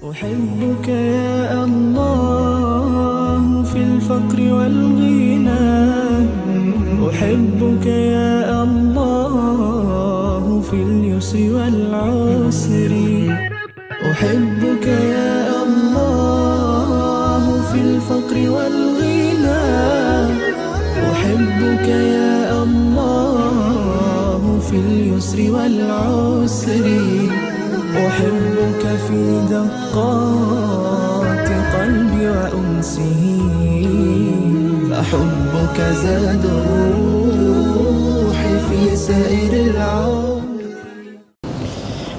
أحبك يا الله في الفقر والغنى، أحبك يا الله في اليسر والعسر، أحبك يا الله في الفقر والغنى، أحبك يا الله في اليسر والعسر، أحبك في دقات قلبي وأنسه، فحبك زاد الروح في سائر العمر.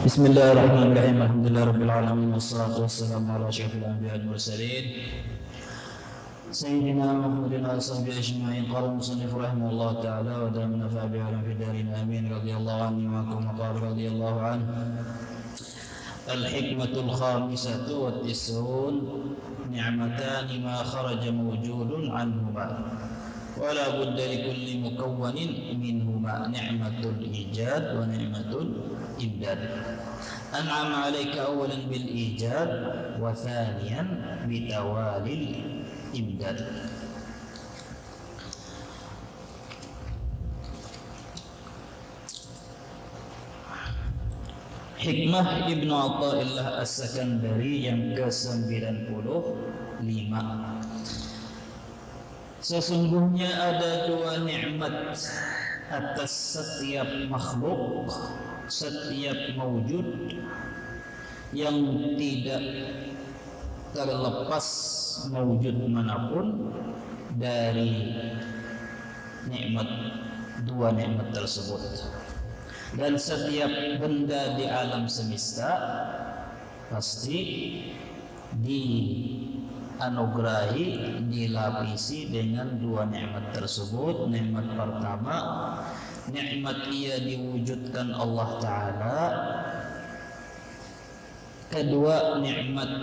بسم الله الرحمن الرحيم. الحمد لله رب العالمين، والصلاة والسلام على أشرف الأنبياء والمرسلين سيدنا محمد وعلى صحبه أجمعين. قال المصنف رحمه الله تعالى: ودامنا فأبيعنا في الدارين آمين. رضي الله عني وعنكم. وقال رضي الله عنه: الحكمة الخامسة والتسعون: نعمتان ما خرج موجود عنهما ولا بد لكل مكون منهما، نعمة الإيجاد ونعمة الإمداد. أنعم عليك أولا بالإيجاد وثانيا بتوالي الإمداد. Hikmah Ibnu Athaillah As-Sakandari yang ke-95. Sesungguhnya ada dua nikmat atas setiap makhluk, setiap mawjud, yang tidak terlepas mawjud manapun dari dua nikmat tersebut. Dan setiap benda di alam semesta pasti dianugerahi, dilapisi dengan dua nikmat tersebut. Nikmat pertama, nikmat ia diwujudkan Allah Ta'ala. Kedua, nikmat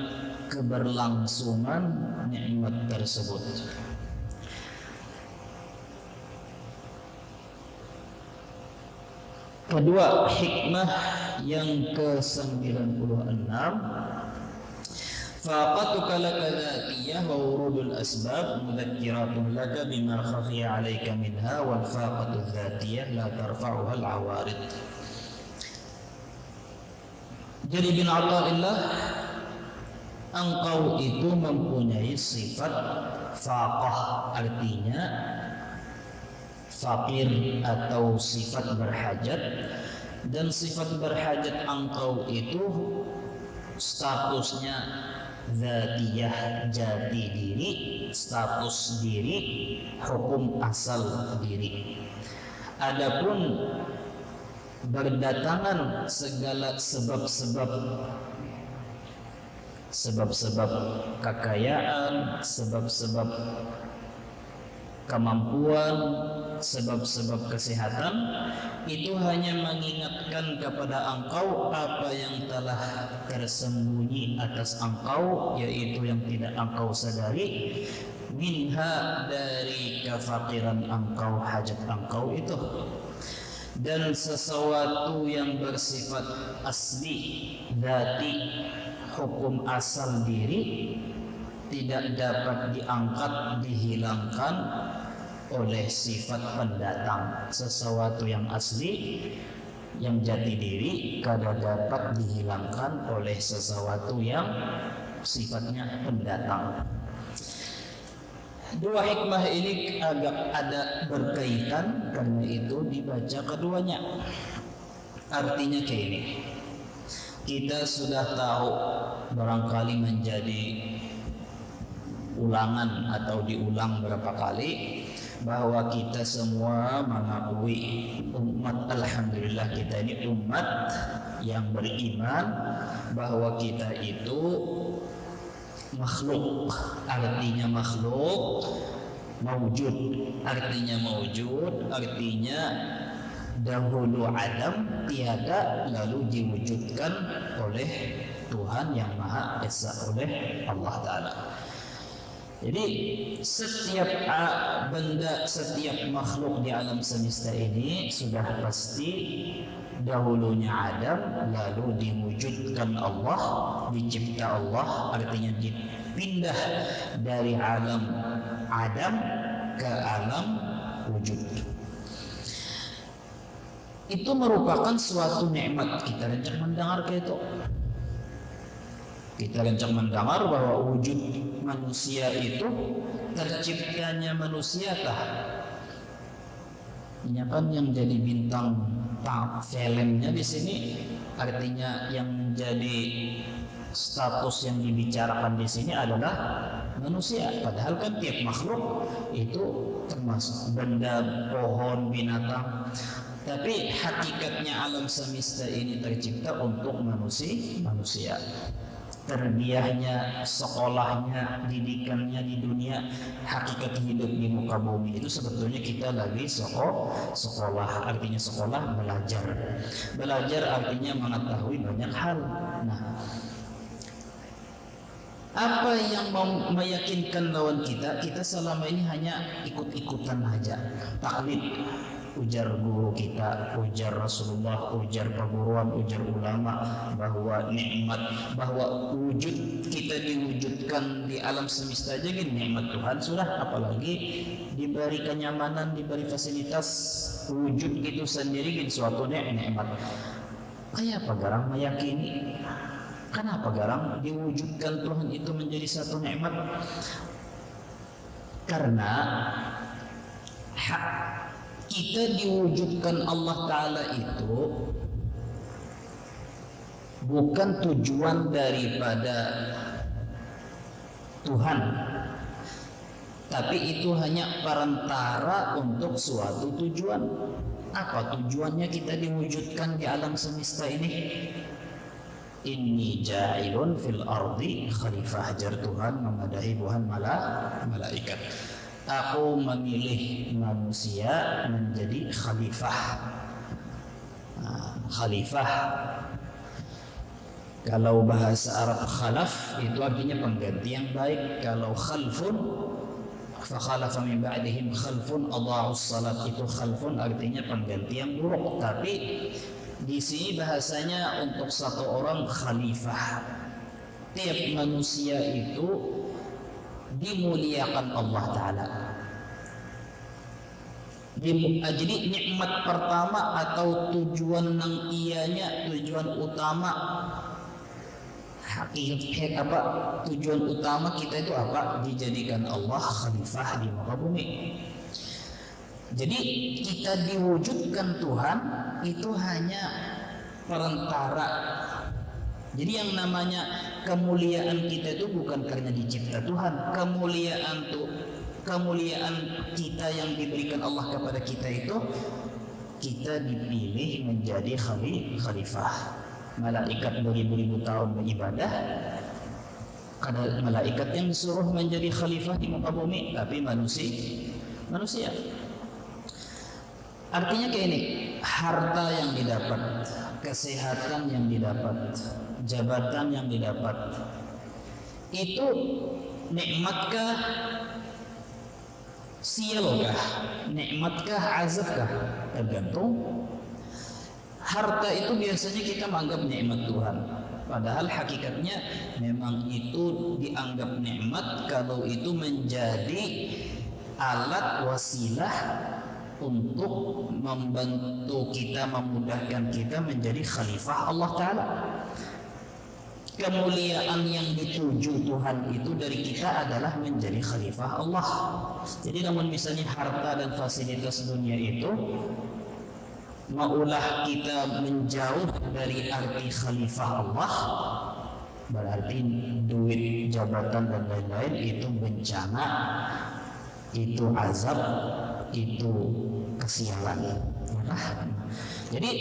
keberlangsungan nikmat tersebut. Kedua, hikmah yang ke-96: faqatuka laka dzatiyah wa wurudul asbab mudzakiratun laka bima khafiya 'alaika minha, wal faqatu dzatiyah la tarfa'uha al-'awarid. Jadi bin Athaillah, engkau itu mempunyai sifat faqah, artinya fakir atau sifat berhajat, dan sifat berhajat engkau itu statusnya zatiyah, jati diri, status diri, hukum asal diri. Adapun berdatangan segala sebab-sebab kekayaan, sebab-sebab kemampuan, sebab-sebab kesehatan, itu hanya mengingatkan kepada engkau apa yang telah tersembunyi atas engkau, yaitu yang tidak engkau sadari, minha, dari kefakiran engkau, hajat engkau itu. Dan sesuatu yang bersifat asli, dzati, hukum asal diri, tidak dapat diangkat, dihilangkan oleh sifat pendatang. Sesuatu yang asli, yang jati diri, kada dapat dihilangkan oleh sesuatu yang sifatnya pendatang. Dua hikmah ini agak ada berkaitan, karena itu dibaca keduanya. Artinya kayak ini: kita sudah tahu, barangkali menjadi ulangan atau diulang berapa kali, bahwa kita semua mengakui, umat, alhamdulillah, kita ini umat yang beriman bahwa kita itu makhluk, artinya makhluk, mawjud, artinya mawjud, artinya dahulu adam, tiada, lalu diwujudkan oleh Tuhan yang Maha Esa, oleh Allah Ta'ala. Jadi setiap benda, setiap makhluk di alam semesta ini sudah pasti dahulunya Adam, lalu diwujudkan Allah, dicipta Allah, artinya dipindah dari alam Adam ke alam wujud. Itu merupakan suatu nikmat. Kita rencang mendengar ke itu. Kita rencang mendengar bahwa wujud manusia itu, terciptanya manusiakah? Ini kan yang jadi bintang filmnya di sini, artinya yang menjadi status yang dibicarakan di sini adalah manusia. Padahal kan tiap makhluk itu termasuk benda, pohon, binatang. Tapi hakikatnya alam semesta ini tercipta untuk manusia. Terbiahnya, sekolahnya, didikannya di dunia, hakikat hidup di muka bumi itu sebetulnya kita lagi sekolah, artinya sekolah belajar artinya mengetahui banyak hal. Nah, apa yang meyakinkan lawan kita selama ini hanya ikut-ikutan aja, taklid. Ujar guru kita, ujar Rasulullah, ujar perguruan, ujar ulama, bahwa nikmat, bahwa wujud kita diwujudkan di alam semesta aja kan nikmat Tuhan sudah, apalagi diberi kenyamanan, diberi fasilitas wujud itu sendiri kan suatu nikmat. Kayak apa garang meyakini? Kenapa garang diwujudkan Tuhan itu menjadi satu nikmat? Karena kita diwujudkan Allah Ta'ala itu bukan tujuan daripada Tuhan, tapi itu hanya perantara untuk suatu tujuan. Apa tujuannya kita diwujudkan di alam semesta ini? Inni ja'ilun fil ardi khalifah. Jar Tuhan memadahi Tuhan malaikat. Aku memilih manusia menjadi khalifah. Khalifah, kalau bahasa Arab khalaf itu artinya pengganti yang baik. Kalau khalfun, fa khalafa min ba'dihim khalfun adha'us salat, itu khalfun artinya pengganti yang buruk. Tapi di sini bahasanya untuk satu orang khalifah. Tiap manusia itu dimuliakan Allah Ta'ala. Jadi nikmat pertama atau tujuan nang ianya, tujuan utama, hakikat apa? Tujuan utama kita itu apa? Dijadikan Allah khalifah di muka bumi. Jadi kita diwujudkan Tuhan itu hanya perantara. Jadi yang namanya kemuliaan kita itu bukan karena dicipta Tuhan. Kemuliaan kita yang diberikan Allah kepada kita itu, kita dipilih menjadi khalifah. Malaikat beribu-ribu tahun beribadah, ada malaikat yang disuruh menjadi khalifah di muka bumi, tapi manusia. Artinya kayak ini, harta yang didapat, kesehatan yang didapat, jabatan yang didapat, itu nikmatkah, sialkah, nikmatkah, azabkah? Tergantung. Harta itu biasanya kita menganggap nikmat Tuhan, padahal hakikatnya memang itu dianggap nikmat kalau itu menjadi alat wasilah untuk membantu kita, memudahkan kita menjadi khalifah Allah Ta'ala. Kemuliaan yang dituju Tuhan itu dari kita adalah menjadi khalifah Allah. Jadi namun misalnya harta dan fasilitas dunia itu maulah kita menjauh dari arti khalifah Allah, berarti duit, jabatan dan lain-lain itu bencana, itu azab, itu kesialan. Jadi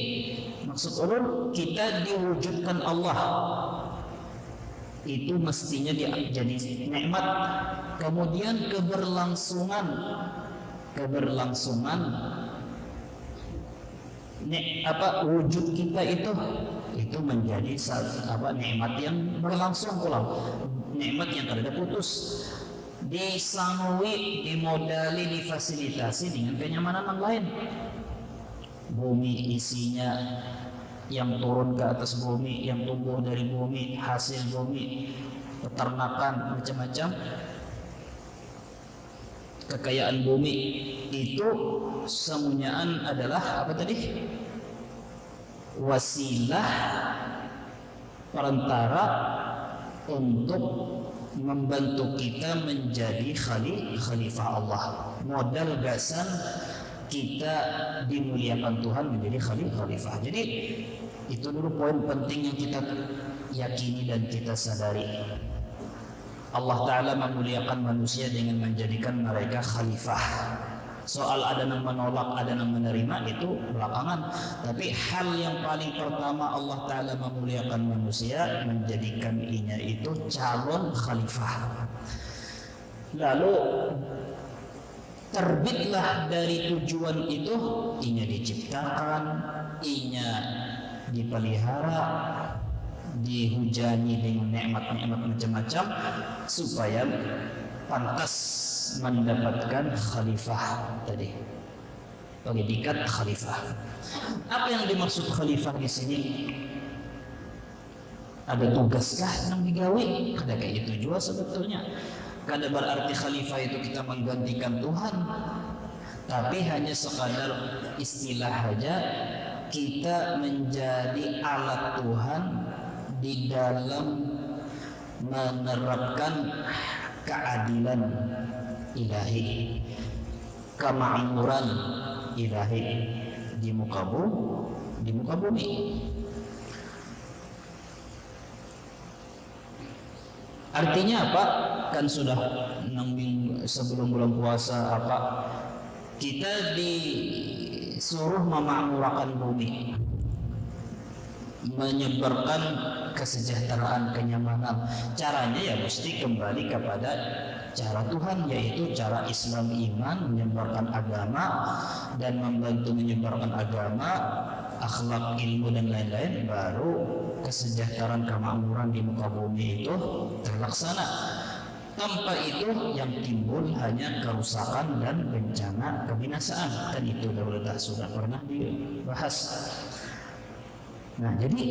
maksud ulun, kita diwujudkan Allah itu mestinya jadi nikmat. Kemudian keberlangsungan wujud kita itu menjadi nikmat yang berlangsung pulang, nikmat yang tidak putus. disangui, dimodali, difasilitasi dengan kenyamanan yang lain. Bumi isinya yang turun ke atas bumi, yang tumbuh dari bumi, hasil bumi, peternakan, macam-macam kekayaan bumi itu semuanya adalah apa tadi? Wasilah perantara untuk membantu kita menjadi khalifah Allah. Modal gasan kita dimuliakan Tuhan menjadi khalifah. Jadi itu dulu poin penting yang kita yakini dan kita sadari. Allah Ta'ala memuliakan manusia dengan menjadikan mereka khalifah. Soal ada yang menolak, ada yang menerima itu belakangan. Tapi hal yang paling pertama Allah Ta'ala memuliakan manusia, menjadikan inya itu calon khalifah. Lalu terbitlah dari tujuan itu, inya diciptakan, inya dipelihara, dihujani dengan nikmat-nikmat macam-macam supaya pantas mendapatkan khalifah tadi. Predikat khalifah. Apa yang dimaksud khalifah di sini? Ada tugaskah yang digawe? Ada kayak itu juga sebetulnya. Kada berarti khalifah itu kita menggantikan Tuhan, tapi hanya sekadar istilah saja, kita menjadi alat Tuhan di dalam menerapkan keadilan ilahi, kemakmuran ilahi di muka bumi. Artinya apa? Kan sudah 6 minggu sebelum bulan puasa apa? Kita disuruh memakmurkan bumi, menyebarkan kesejahteraan, kenyamanan. Caranya ya mesti kembali kepada cara Tuhan, yaitu cara Islam, iman, menyebarkan agama dan membantu menyebarkan agama, akhlak, ilmu dan lain-lain, baru kesejahteraan, kemakmuran di muka bumi itu terlaksana. Tanpa itu yang timbul hanya kerusakan dan bencana, kebinasaan. Dan itu sudah pernah dibahas. Nah, jadi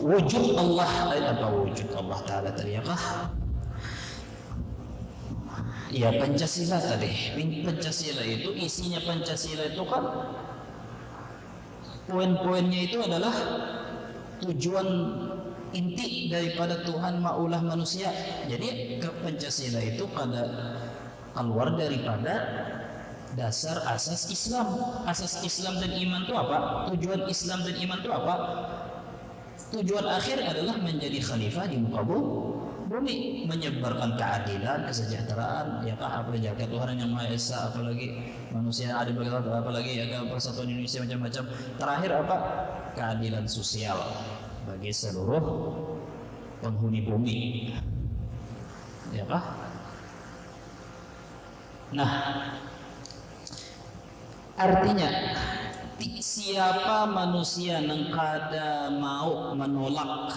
wujud Allah, apa wujud Allah Ta'ala tadi apa? Ya Pancasila tadi. Pancasila itu isinya, Pancasila itu kan poin-poinnya itu adalah tujuan inti daripada Tuhan maulah manusia. Jadi ke Pancasila itu kada keluar daripada dasar asas Islam. Asas Islam dan iman itu apa? Tujuan Islam dan iman itu apa? Tujuan akhir adalah menjadi khalifah di muka bumi, menyebarkan keadilan, kesejahteraan, ya kah, apalagi Tuhan yang Maha Esa, apalagi manusia ada berkata, apalagi agama persatuan Indonesia macam-macam. Terakhir apa? Keadilan sosial bagi seluruh penghuni bumi, ya kah? Nah, artinya siapa manusia yang kada mau menolak,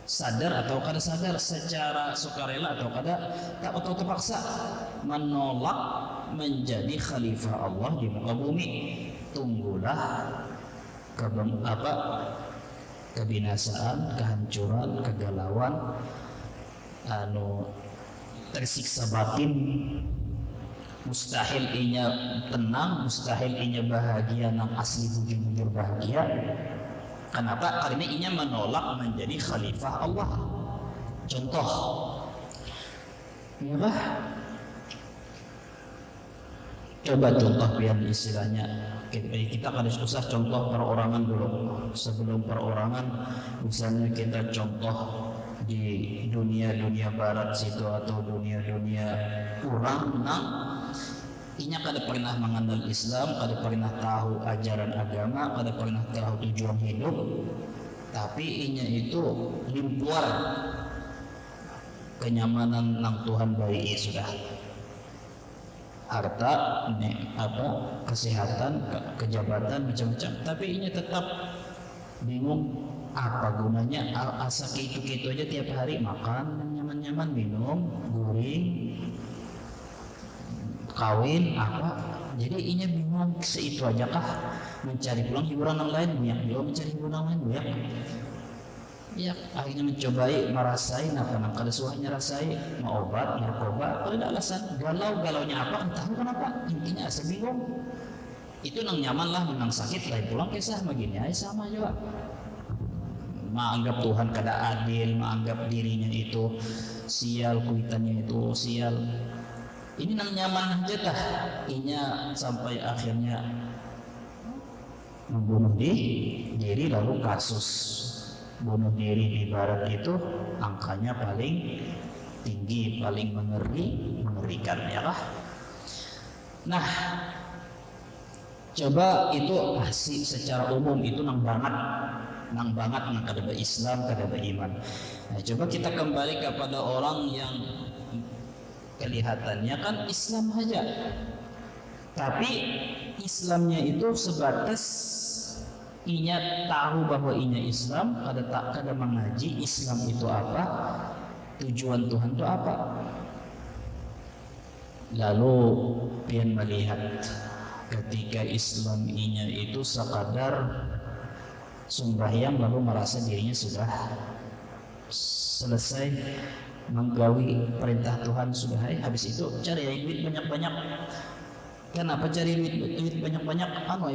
sadar atau kada sadar, secara sukarela atau kada atau terpaksa menolak menjadi khalifah Allah di muka bumi, tunggulah kebinasaan, kehancuran, kegalauan, tersiksa batin. Mustahil inya tenang, mustahil inya bahagia nang asli bujur-bujur bahagia. Kenapa? Karena inya menolak menjadi khalifah Allah. Contoh, ya, coba contoh biar istilahnya kita harus usah contoh perorangan dulu. Sebelum perorangan, misalnya kita contoh di dunia barat situ atau dunia kurang nang inya kada pernah mengenal Islam, kada pernah tahu ajaran agama, kada pernah tahu tujuan hidup, tapi inya itu limpuar kenyamanan nang Tuhan beri sudah, harta, kesehatan, kejabatan macam-macam, tapi inya tetap bingung Apa gunanya? Asa gitu-gitu aja tiap hari makan yang nyaman-nyaman, minum, guring, kawin apa. Jadi inya bingung, seitu aja kah mencari pulang hiburan yang lain, banyak juga mencari hiburan yang lain, banyak. Ya, akhirnya mencobai merasain apa nak kada suahnya rasai, mau obat, narkoba, ada alasan galau-galaunya apa, entah kenapa, intinya asa bingung. Itu nang nyaman lah, menang sakit lah pulang kisah begini aja sama juga. Menganggap Tuhan kada adil, menganggap dirinya itu sial, kuitannya itu sial. Ini nang nyaman aja tah, inya sampai akhirnya membunuh diri. Lalu kasus bunuh diri di barat itu angkanya paling tinggi, paling mengerikan ya kah? Nah, coba itu asli secara umum itu nang banget nang kada Islam, kada iman. Nah, coba kita kembali kepada orang yang kelihatannya kan Islam aja, tapi Islamnya itu sebatas inya tahu bahwa inya Islam, kada mengaji Islam itu apa, tujuan Tuhan itu apa. Lalu pian melihat ketika Islam inya itu sekadar sembahyang lalu merasa dirinya sudah selesai menggawi perintah Tuhan, sudah habis itu cari duit banyak-banyak. Kenapa cari duit banyak-banyak?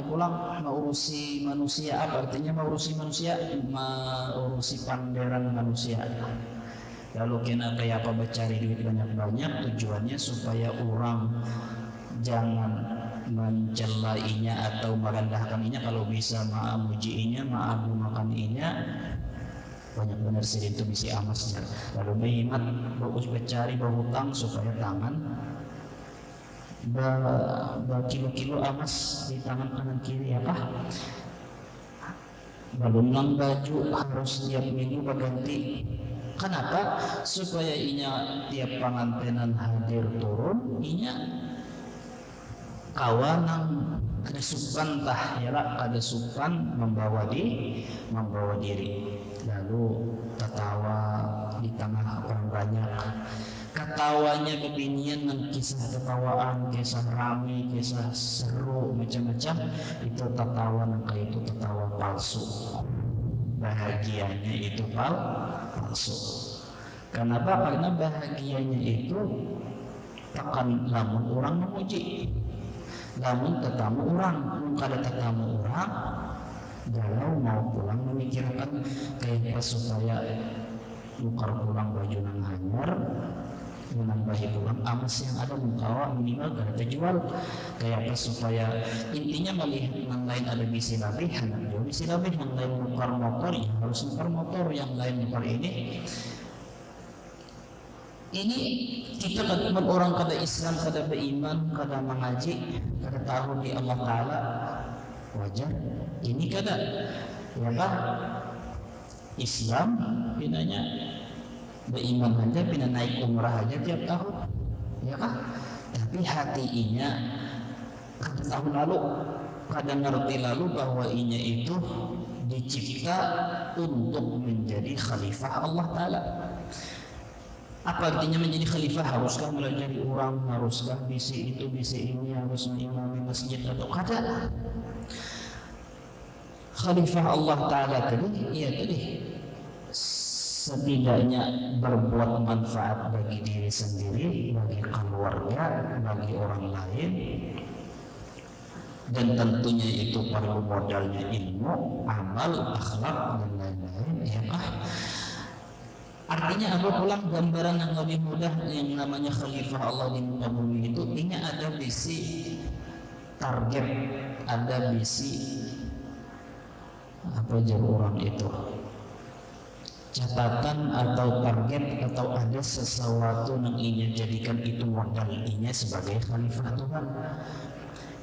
Pulang mengurusi manusia. Apa artinya mengurusi manusia? Mengurusi panderan manusia. Lalu kena kayak apa cari duit banyak-banyak, tujuannya supaya orang jangan mencelainya atau merendahkannya, kalau bisa memujinya, mengagung-agungkannya. Banyak benar sih itu bisi amasnya. Lalu behimat bagus bercari berhutang supaya tangan berkilo-kilo amas di tangan kanan kiri ya kah? Balunang baju harus tiap minggu berganti. Kenapa? Supaya inya tiap pengantenan hadir turun, inya kawanang kada supan tah ya lah, kada supan membawa diri. Lalu tertawa di tengah orang banyak. Ketawanya kebinian dan kisah tertawaan, kisah rame, kisah seru macam-macam, itu tertawa yang kayak itu tertawa palsu. Bahagianya itu palsu. Kenapa? Karena bahagianya itu tekan lamun orang memuji, lamun tetamu orang, kada tetamu orang, galau mau pulang memikirkan kayak supaya nukar pulang baju nang hanyar, menambahi pulang amas yang ada mukawa minimal kada terjual, kayak apa supaya intinya melihat yang lain ada bisi labih, bisi labih yang lain nukar motor, ya harus nukar motor, yang lain nukar ini kita kan orang kada Islam, kada beriman, kada mengaji, kada tahu di Allah Ta'ala, wajar ini kada ya kan? Islam pinanya beriman aja, pina naik umrah aja tiap tahun ya kan? Tapi hati inya kada tahun lalu, kada ngerti lalu bahwa inya itu dicipta untuk menjadi khalifah Allah Ta'ala. Apa artinya menjadi khalifah? Haruskah melajari orang? Haruskah bisi itu, bisi ini? Harus mengimami masjid atau kada? Khalifah Allah Ta'ala tadi, ya tadi setidaknya berbuat manfaat bagi diri sendiri, bagi keluarga, bagi orang lain, dan tentunya itu perlu modalnya ilmu, amal, akhlak dan lain-lain ya kah? Artinya apa pulang gambaran yang lebih mudah yang namanya khalifah Allah di muka bumi itu, ini ada bisi target, ada bisi apa jar orang itu catatan atau target, atau ada sesuatu yang ingin jadikan itu modal ini sebagai khalifah Tuhan.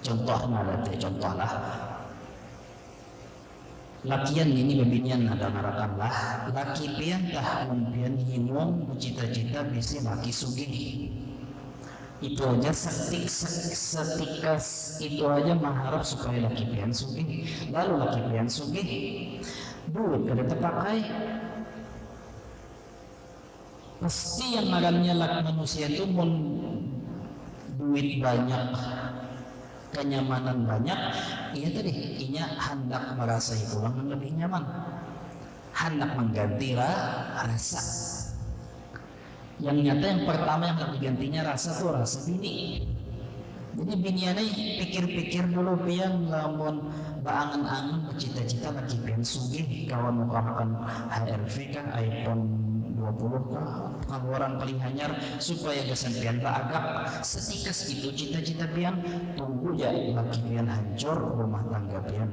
Contohlah lakian ini bebinian ada ngarakanlah laki pian tah mumpian hinung cita-cita bisa laki sugih, itu aja setikas itu aja mengharap supaya laki pian sugih, lalu laki pian sugih duit kada terpakai. Pasti yang ngarannya manusia itu pun duit banyak, kenyamanan banyak, iya tadi inya hendak merasai pulang yang lebih nyaman, hendak mengganti rasa. Yang nyata yang pertama yang hendak digantinya rasa tuh rasa bini. Jadi biniannya pikir-pikir dulu pian lamun baangan-angan bercita-cita lagi pian sugih kawan muka makan HRV kah, iPhone 20 kah, pengeluaran paling hanyar supaya gasan pian agak setikas itu cita-cita pian, tunggu ya lagi pian hancur, rumah tangga pian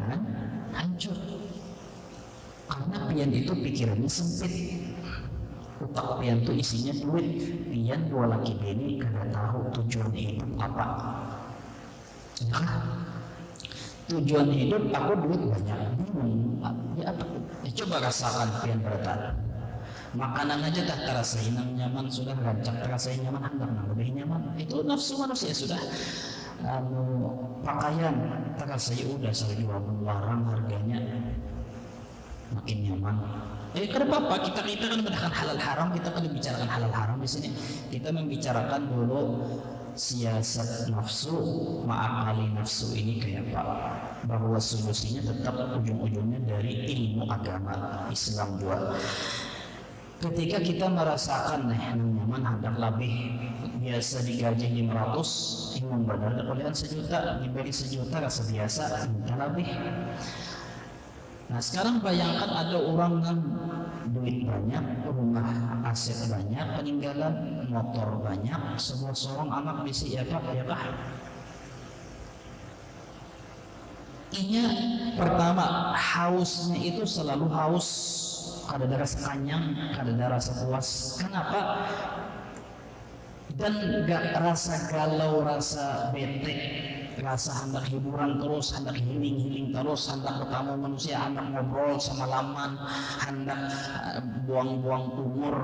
hancur. Karena pian itu pikirannya sempit. Otak pian tuh isinya duit. Pian dua laki bini kada tahu tujuan hidup apa. Tujuan hidup aku duit banyak. Ya apa? Ya, coba rasakan pian bertahan. Makanan aja tak terasain nyaman, sudah rancak terasain nyaman, hendak lebih nyaman. Itu nafsu manusia sudah. Pakaian terasa udah saya jual barang harganya makin nyaman. Kenapa apa? Kita kan mengatakan halal haram, kita kan membicarakan halal haram di sini. Kita membicarakan dulu siasat nafsu, ma'akali nafsu ini kayak apa? Bahwa solusinya tetap ujung-ujungnya dari ilmu agama Islam juga. Ketika kita merasakan nyaman hendak lebih, biasa digaji 500, ingin benar kalian 1 juta, diberi 1 juta rasa biasa, minta lebih. Nah sekarang bayangkan ada orang yang duit banyak, rumah aset banyak, peninggalan motor banyak, semua seorang anak bisi ya kah? Inya pertama hausnya itu selalu haus, kada ada rasa kanyang, kada ada rasa puas. Kenapa? Dan gak rasa galau, rasa bete, rasa hendak hiburan terus, hendak healing terus, hendak bertemu manusia, hendak ngobrol semalaman, hendak buang-buang umur,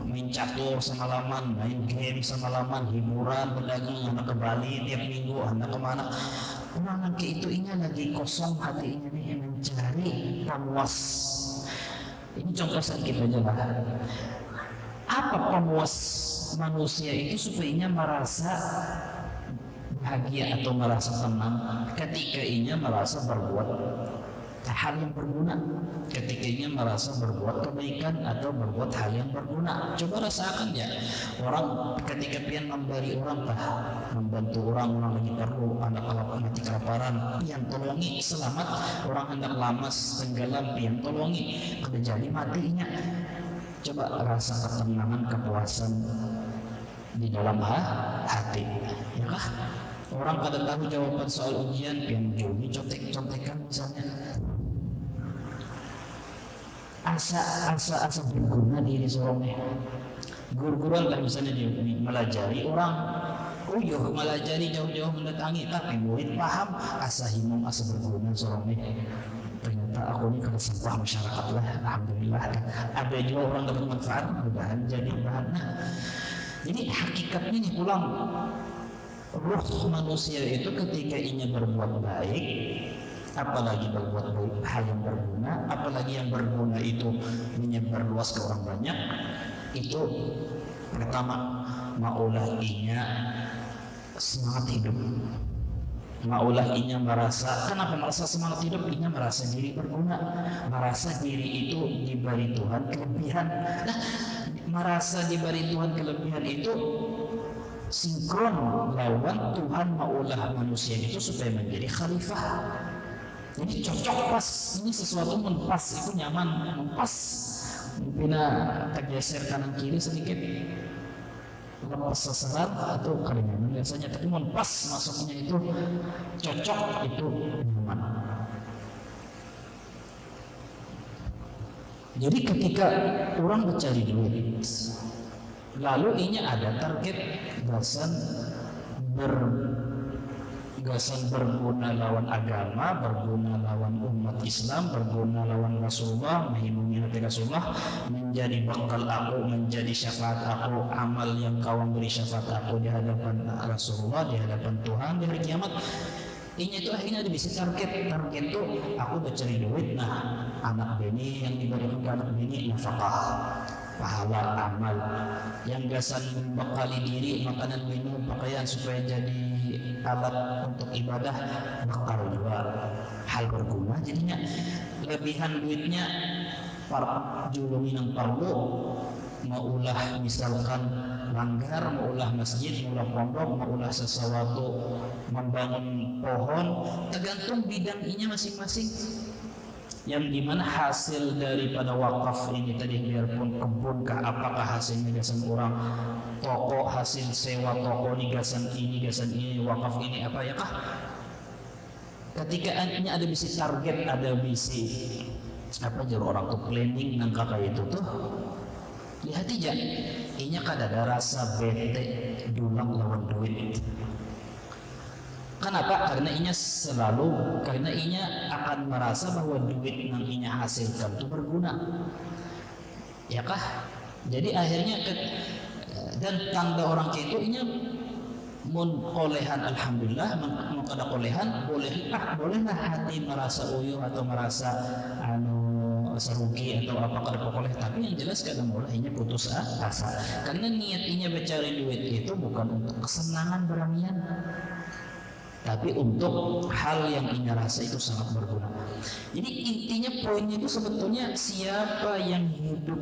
main catur semalaman, main game semalaman, hiburan, berdagang, hendak ke Bali tiap minggu, hendak kemana. Orang ke itu inya lagi kosong hatinya nih, mencari pemuas. Ini contoh sedikit aja lah. Apa pemuas manusia itu supaya merasa bahagia atau merasa tenang ketika inya merasa berbuat hal yang berguna, ketika inya merasa berbuat kebaikan atau berbuat hal yang berguna. Coba rasakan ya, orang ketika pian memberi orang membantu orang lagi perlu, anak mati kelaparan, pian tolongi, selamat, orang hendak lamas tenggelam, pian tolongi, kada jadi matinya. Coba rasa ketenangan, kepuasan di dalam hati, ya kah? Orang kada tahu jawaban soal ujian, pian juli contekan misalnya. Asa berguna diri seorangnya. Guru-guruan lah misalnya dia melajari orang, uyuh melajari jauh-jauh mendatangi, tapi murid paham asa himung, asa berguna seorangnya. Ternyata aku ini kena sampah masyarakat lah, alhamdulillah. Ada juga orang dapat manfaat, mudahan jadi bahan. Jadi hakikatnya nih pulang, ruh manusia itu ketika ingin berbuat baik, apalagi berbuat baik hal yang berguna, apalagi yang berguna itu menyebar luas ke orang banyak, itu pertama maulah inya semangat hidup, maulah inya merasa, kenapa merasa semangat hidup? Inya merasa diri berguna, merasa diri itu diberi Tuhan kelebihan. Nah, merasa diberi Tuhan kelebihan itu sinkron lawan Tuhan maulah manusia itu supaya menjadi khalifah. Jadi cocok pas, ini sesuatu mempas, itu nyaman, mempas, pina tergeser kanan kiri sedikit, lepas sasaran atau keringan biasanya, tapi mempas masuknya itu cocok, itu nyaman. Jadi ketika orang mencari duit, lalu ini ada target gasan berguna lawan agama, berguna lawan umat Islam, berguna lawan Rasulullah, menghimpungi hati Rasulullah, menjadi bekal aku, menjadi syafaat aku, amal yang kawan beri syafaat aku di hadapan Rasulullah, di hadapan Tuhan di hari kiamat. Ini itu akhirnya bisa target itu aku mencari duit. Nah, anak bini yang diberikan ke anak bini nafkah, pahala amal. Yang gasan membekali diri makanan minum pakaian supaya jadi alat untuk ibadah, bekal juga hal berguna. Jadinya lebihan duitnya julungi nang perlu, mau ulah misalkan langgar, mau ulah masjid, mau ulah pondok, mau ulah sesuatu membangun pohon, tergantung bidangnya masing-masing. Yang dimana hasil daripada wakaf ini tadi, biarpun kebun kah apakah hasilnya gasan orang, toko hasil sewa toko nih gasan ini wakaf ini apa ya kah, ketika ada bisi target, ada bisi apa jero orang tuh planning nangka kayak itu tuh lihat aja inya kada ada rasa bete dulang lawan duit. Kenapa? Karena inya akan merasa bahwa duit yang inya hasilkan itu berguna, ya kah? Jadi akhirnya dan tanda orang itu inya mun kolehan alhamdulillah, mun kada kolehan bolehlah hati merasa uyuh atau merasa serugi atau apa kada koleh, tapi yang jelas kada mulainya putus asa. Karena niatnya mencari duit itu bukan untuk kesenangan beramian, tapi untuk hal yang inya rasa itu sangat berguna. Jadi intinya poinnya itu sebetulnya siapa yang hidup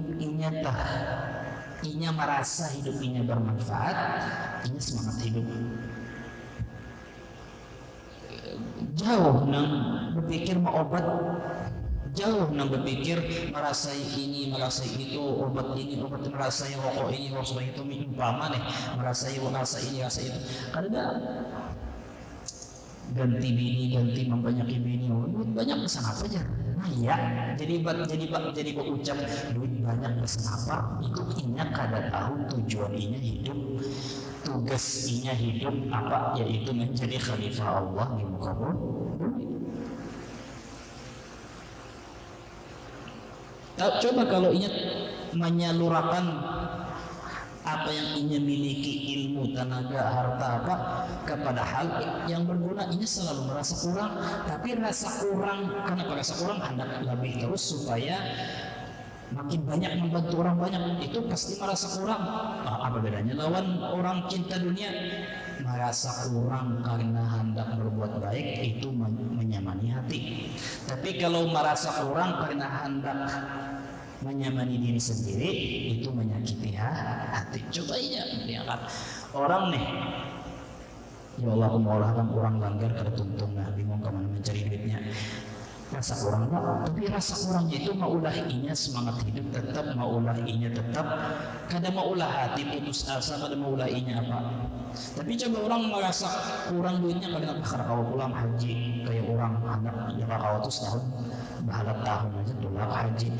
inya merasa hidup inya bermanfaat, inya semangat hidup. Jauh nang berpikir mau obat, jauh nang berpikir merasai ini, merasai itu, obat ini, obat merasai rokok ini, rokok itu, umpama nih merasai ini, rasa itu. Kada ganti bini, ganti membanyak bini, duit banyak pesan apa aja. Nah ya, jadi berucap duit banyak pesan apa, itu inya kada tahu tujuan inya hidup, tugas inya hidup apa, yaitu menjadi khalifah Allah di muka bumi. Coba kalau inya menyalurkan apa yang inya miliki, ilmu, tenaga, harta apa, kepada hal yang berguna, inya selalu merasa kurang. Tapi rasa kurang, kenapa rasa kurang? Hendak lebih terus supaya makin banyak membantu orang banyak, itu pasti merasa kurang. Apa bedanya lawan orang cinta dunia? Merasa kurang karena hendak berbuat baik, itu menyamani hati. Tapi kalau merasa kurang karena hendak menyamani diri sendiri, itu menyakiti hati. Coba aja diangkat orang nih, ya Allah aku mau kan orang langgar ketuntung, nah bingung kemana mencari duitnya, rasa kurang enggak? Tapi rasa kurangnya itu maulah inya semangat hidup tetap, maulah inya tetap, kada maulah hati putus asa, kada maulah inya apa. Tapi coba orang merasa kurang duitnya karena kau pulang haji, kayak orang anak ya kau tuh setahun bahala tahun aja tulak haji,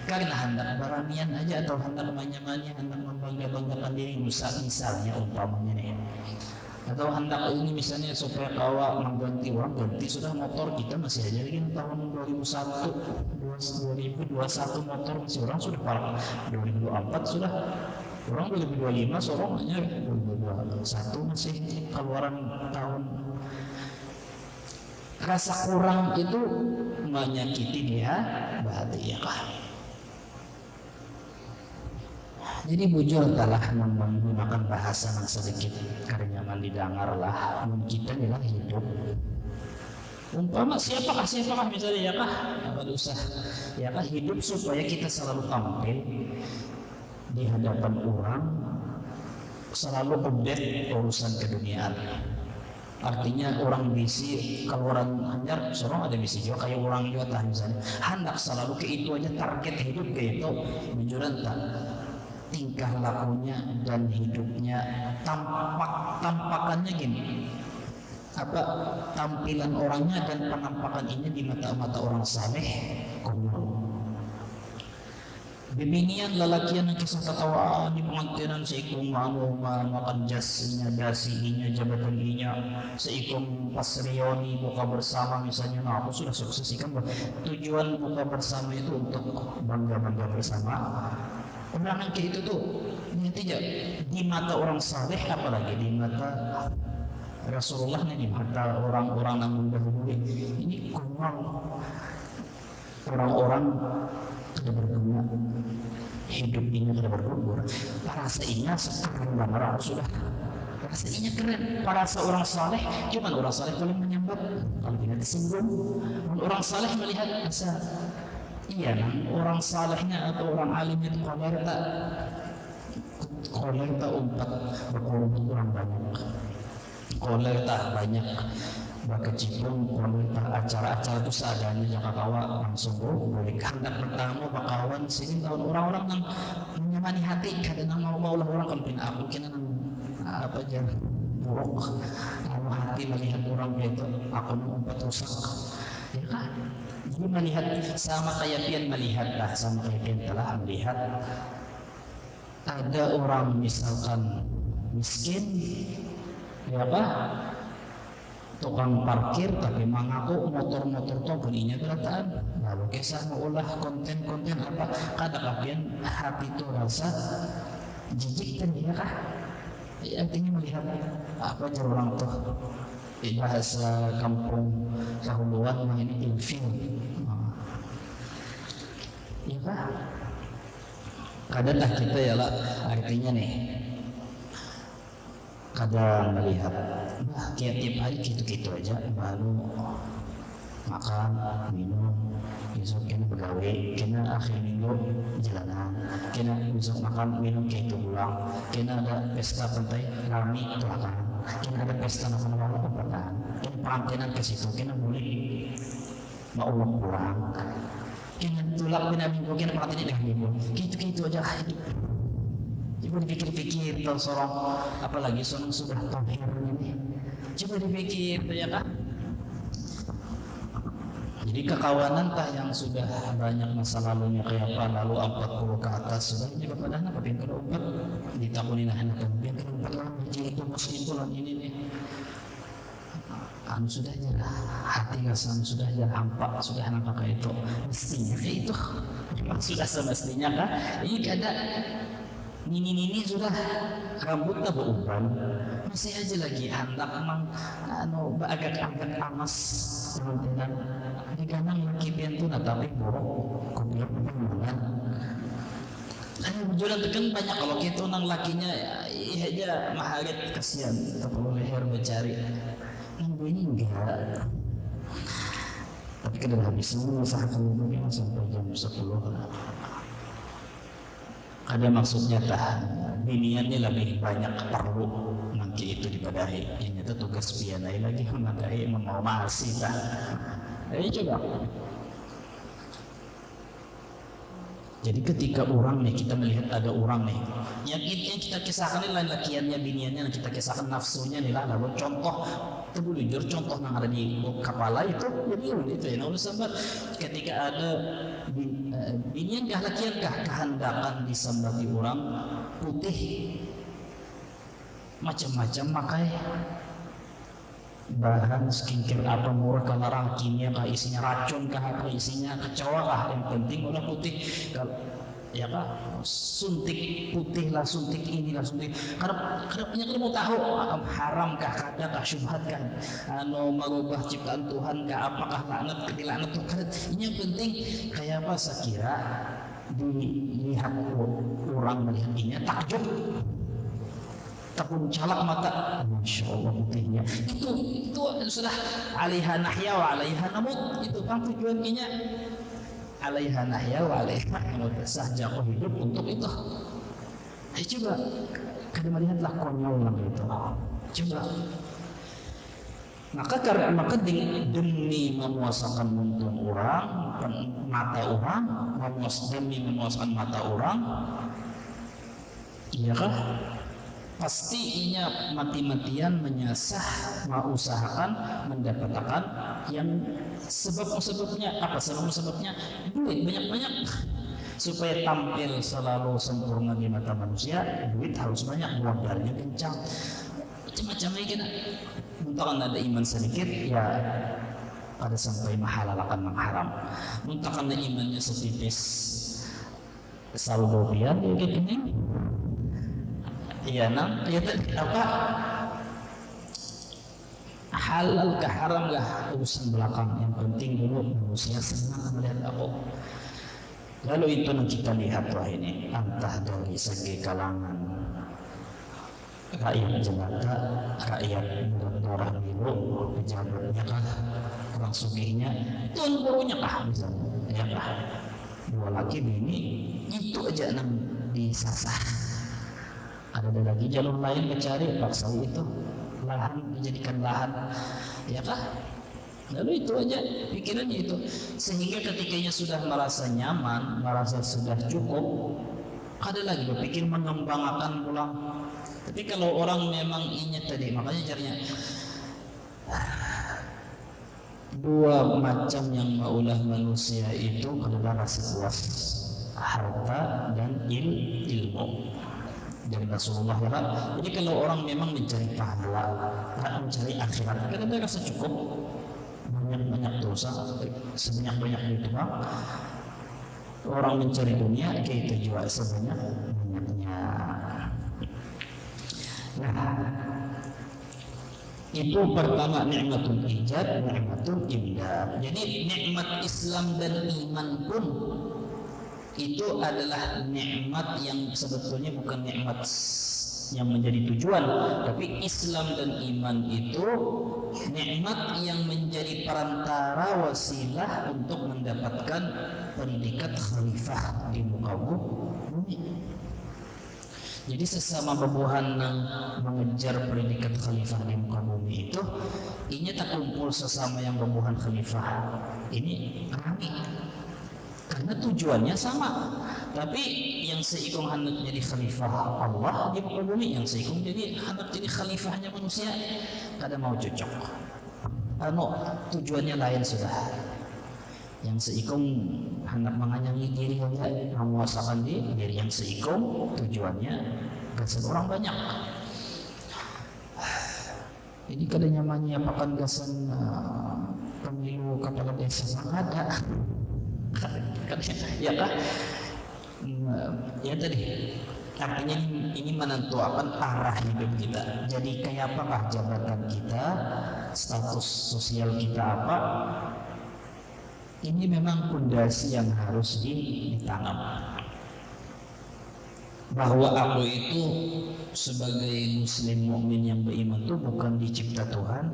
karena hendak beramian aja atau hendak menyamanya, hendak membangga-banggakan diri, misalnya umpamanya nih, atau hendak ini misalnya supaya kawa mengganti orang, ganti sudah motor kita masih aja lagi tahun 2021 motor masih orang sudah parah 2024 sudah orang 2025 sorong hanya 2021 masih keluaran tahun. Rasa kurang itu menyakiti dia berarti ya kah. Jadi bujur telah menggunakan bahasa yang sedikit karena nyaman didengar lah, kita adalah hidup. Umpama siapakah misalnya ya kah, apa usah ya kah, hidup supaya kita selalu tampil di hadapan orang, selalu update urusan keduniaan. Artinya orang bisi keluaran anyar, seorang ada bisi juga kayak orang juga tah misalnya, hendak selalu ke itu aja target hidup ke itu, menjuran tak tingkah lakunya dan hidupnya, tampakannya gini, apa tampilan orangnya dan penampakan ini di mata orang saleh konyol. Bibinian lalakian yang kisah ketawaan di pengantinan seikum makan jasnya, dasinya, jabatan seikum pasrioni buka bersama misalnya. Nah aku sudah sukses ikan tujuan buka bersama itu untuk bangga bersama. Orang yang kayak itu tuh tidak di mata orang saleh, apalagi di mata Rasulullah nih, di mata orang-orang yang mendahului ini konyol. orang-orang kada berguna, hidup ini kada berguna. Rasanya sekarang benar sudah. Rasanya keren. Para seorang saleh, cuman orang saleh paling menyambat, kalau tidak disinggung. Orang saleh melihat asa, iya orang salehnya atau orang alim itu kolerta umpat berkumpul orang banyak, kolerta banyak berkecimpung, kolerta acara-acara itu seadanya jaka kawa langsung boleh hendak bertamu bakawan sini tahun orang-orang yang menyamani hati kadang mau lah orang kalau pina aku kena apa aja buruk kalau hati melihat orang itu aku umpat rusak ya kan. Jadi melihat sama kayak pian melihat lah, sama kayak pian telah melihat ada orang misalkan miskin ya apa tukang parkir tapi mengaku motor-motor to belinya berataan lalu kisah mengolah konten-konten apa kadang kapian hati itu rasa jijik kan ya kah. Artinya melihat apa aja orang tuh bahasa kampung dahuluan ini ilfil ya kah. Kadang kita ya lah artinya nih kadang melihat kayak tiap hari gitu-gitu aja baru makan minum besok kena pegawai kena akhir minggu jalanan kena besok makan minum kayak itu pulang kena ada pesta pantai rami telakan kena ada pesta nama-nama perkataan kena pengantinan ke situ kena boleh mau uang pulang kena tulak bina minggu kena pengantinan dah minggu gitu-gitu aja hidup. Coba dipikir-pikir kalau seorang apalagi seorang sudah tahir ini coba dipikir ya kan. Jadi kekawanan tah yang sudah banyak masa lalunya kayak apa lalu 40 ke atas sudah juga padahal apa pian kada umpat ditakunin anak pian kada umpat lah itu muslim bulan ini nih anu sudah jalan hati kasam sudah jalan hampa sudah anak kakak itu mestinya kayak itu memang sudah semestinya kan ini kada nini sudah rambutnya beruban masih aja lagi hendak anu agak-agak amas penampilan di kanan laki pintu tapi borok kopiah penampilan jualan tekan banyak kalau gitu nang lakinya iya aja maharit kasihan tak perlu leher mencari nang ini enggak tapi kada habis semua usahakan dulu sampai jam 10 ada maksudnya tah biniannya lebih banyak perlu nanti itu dipadahi yang itu tugas pianai lagi mengadahi mengawasi tah coba jadi ketika orang nih kita melihat ada orang nih yang kita kisahkan ini lain lakiannya biniannya yang kita kisahkan nafsunya nih lah lalu contoh itu boleh jujur contoh yang ada di kepala itu jadi itu ya nah sambat ketika ada binian kah lakian kah kehendakan disembati orang putih macam-macam makai bahan skincare apa murah karena rangkingnya kah isinya racun kah apa isinya kecoa kah yang penting udah putih kalau ya kah suntik putih lah suntik inilah suntik karena punya mau tahu haram kah kada kah syubhat kan anu merubah ciptaan Tuhan kah apakah laknat ketilaknat Tuhan ini yang penting kayak apa sekira dilihat orang melihat ini takjub takun calak mata Masya Allah putihnya itu sudah alaiha nahya wa alaiha namut itu kan tujuannya alaiha nahya wa alaiha namut saja aku hidup untuk itu coba kada melihatlah konyol lah itu coba maka demi memuasakan muntung orang mata orang demi memuasakan mata orang iya kah pasti inya mati-matian menyasah mengusahakan mendapatkan yang sebabnya apa sebabnya duit banyak-banyak supaya tampil selalu sempurna di mata manusia duit harus banyak modalnya kencang macam-macam lagi kena muntakan ada iman sedikit ya pada sampai mahalalakan mengharam muntakan ada imannya setipis saldo pian ya gini iya nang ya apa halal kah haram kah urusan belakang, yang penting dulu manusia senang melihat aku. Lalu itu yang kita lihat wah ini entah dari segi kalangan rakyat jelata, rakyat darah biru, pejabatnya kah, orang sugihnya, tuan gurunya kah misalnya, ya kah, dua laki bini itu aja nang disasah. Ada lagi jalur lain mencari paksa itu lahan dijadikan lahan, ya kah? Lalu itu aja pikirannya itu, sehingga ketikanya sudah merasa nyaman, merasa sudah cukup, ada lagi berpikir mengembangkan pulang. Tapi kalau orang memang ingat tadi, makanya caranya dua macam yang maulah manusia itu adalah rasa puas, harta dan ilmu. Dan Rasulullah ya Pak. Jadi kalau orang memang mencari pahala, mencari akhirat, karena dia rasa cukup, banyak dosa, sebanyak itu Pak. Orang mencari dunia, kayak itu juga sebanyak-banyaknya. Nah, itu pertama nikmatul ijad, nikmatul imdad. Jadi nikmat Islam dan iman pun itu adalah nikmat yang sebetulnya bukan nikmat yang menjadi tujuan, tapi Islam dan iman itu nikmat yang menjadi perantara wasilah untuk mendapatkan predikat khalifah di muka bumi. Jadi sesama bebuhan yang mengejar predikat khalifah di muka bumi itu, ini tak kumpul sesama yang bebuhan khalifah ini rame. Karena tujuannya sama, tapi yang seikung hendak jadi khalifah Allah di muka bumi, yang seikung jadi hendak jadi khalifahnya manusia, kada mau cocok. Tujuannya lain sudah. Yang seikung hendak menganyangi diri saja, memuasakan diri, yang seikung tujuannya gasan orang banyak. Ini kada nyamannya apakan gasan pemilu kepala desa ada. Ya kah? Ya tadi artinya ini menentukan arah hidup kita. Jadi kayak apakah jabatan kita, status sosial kita apa? Ini memang pondasi yang harus ditanam. Bahwa aku itu sebagai muslim mukmin yang beriman itu bukan dicipta Tuhan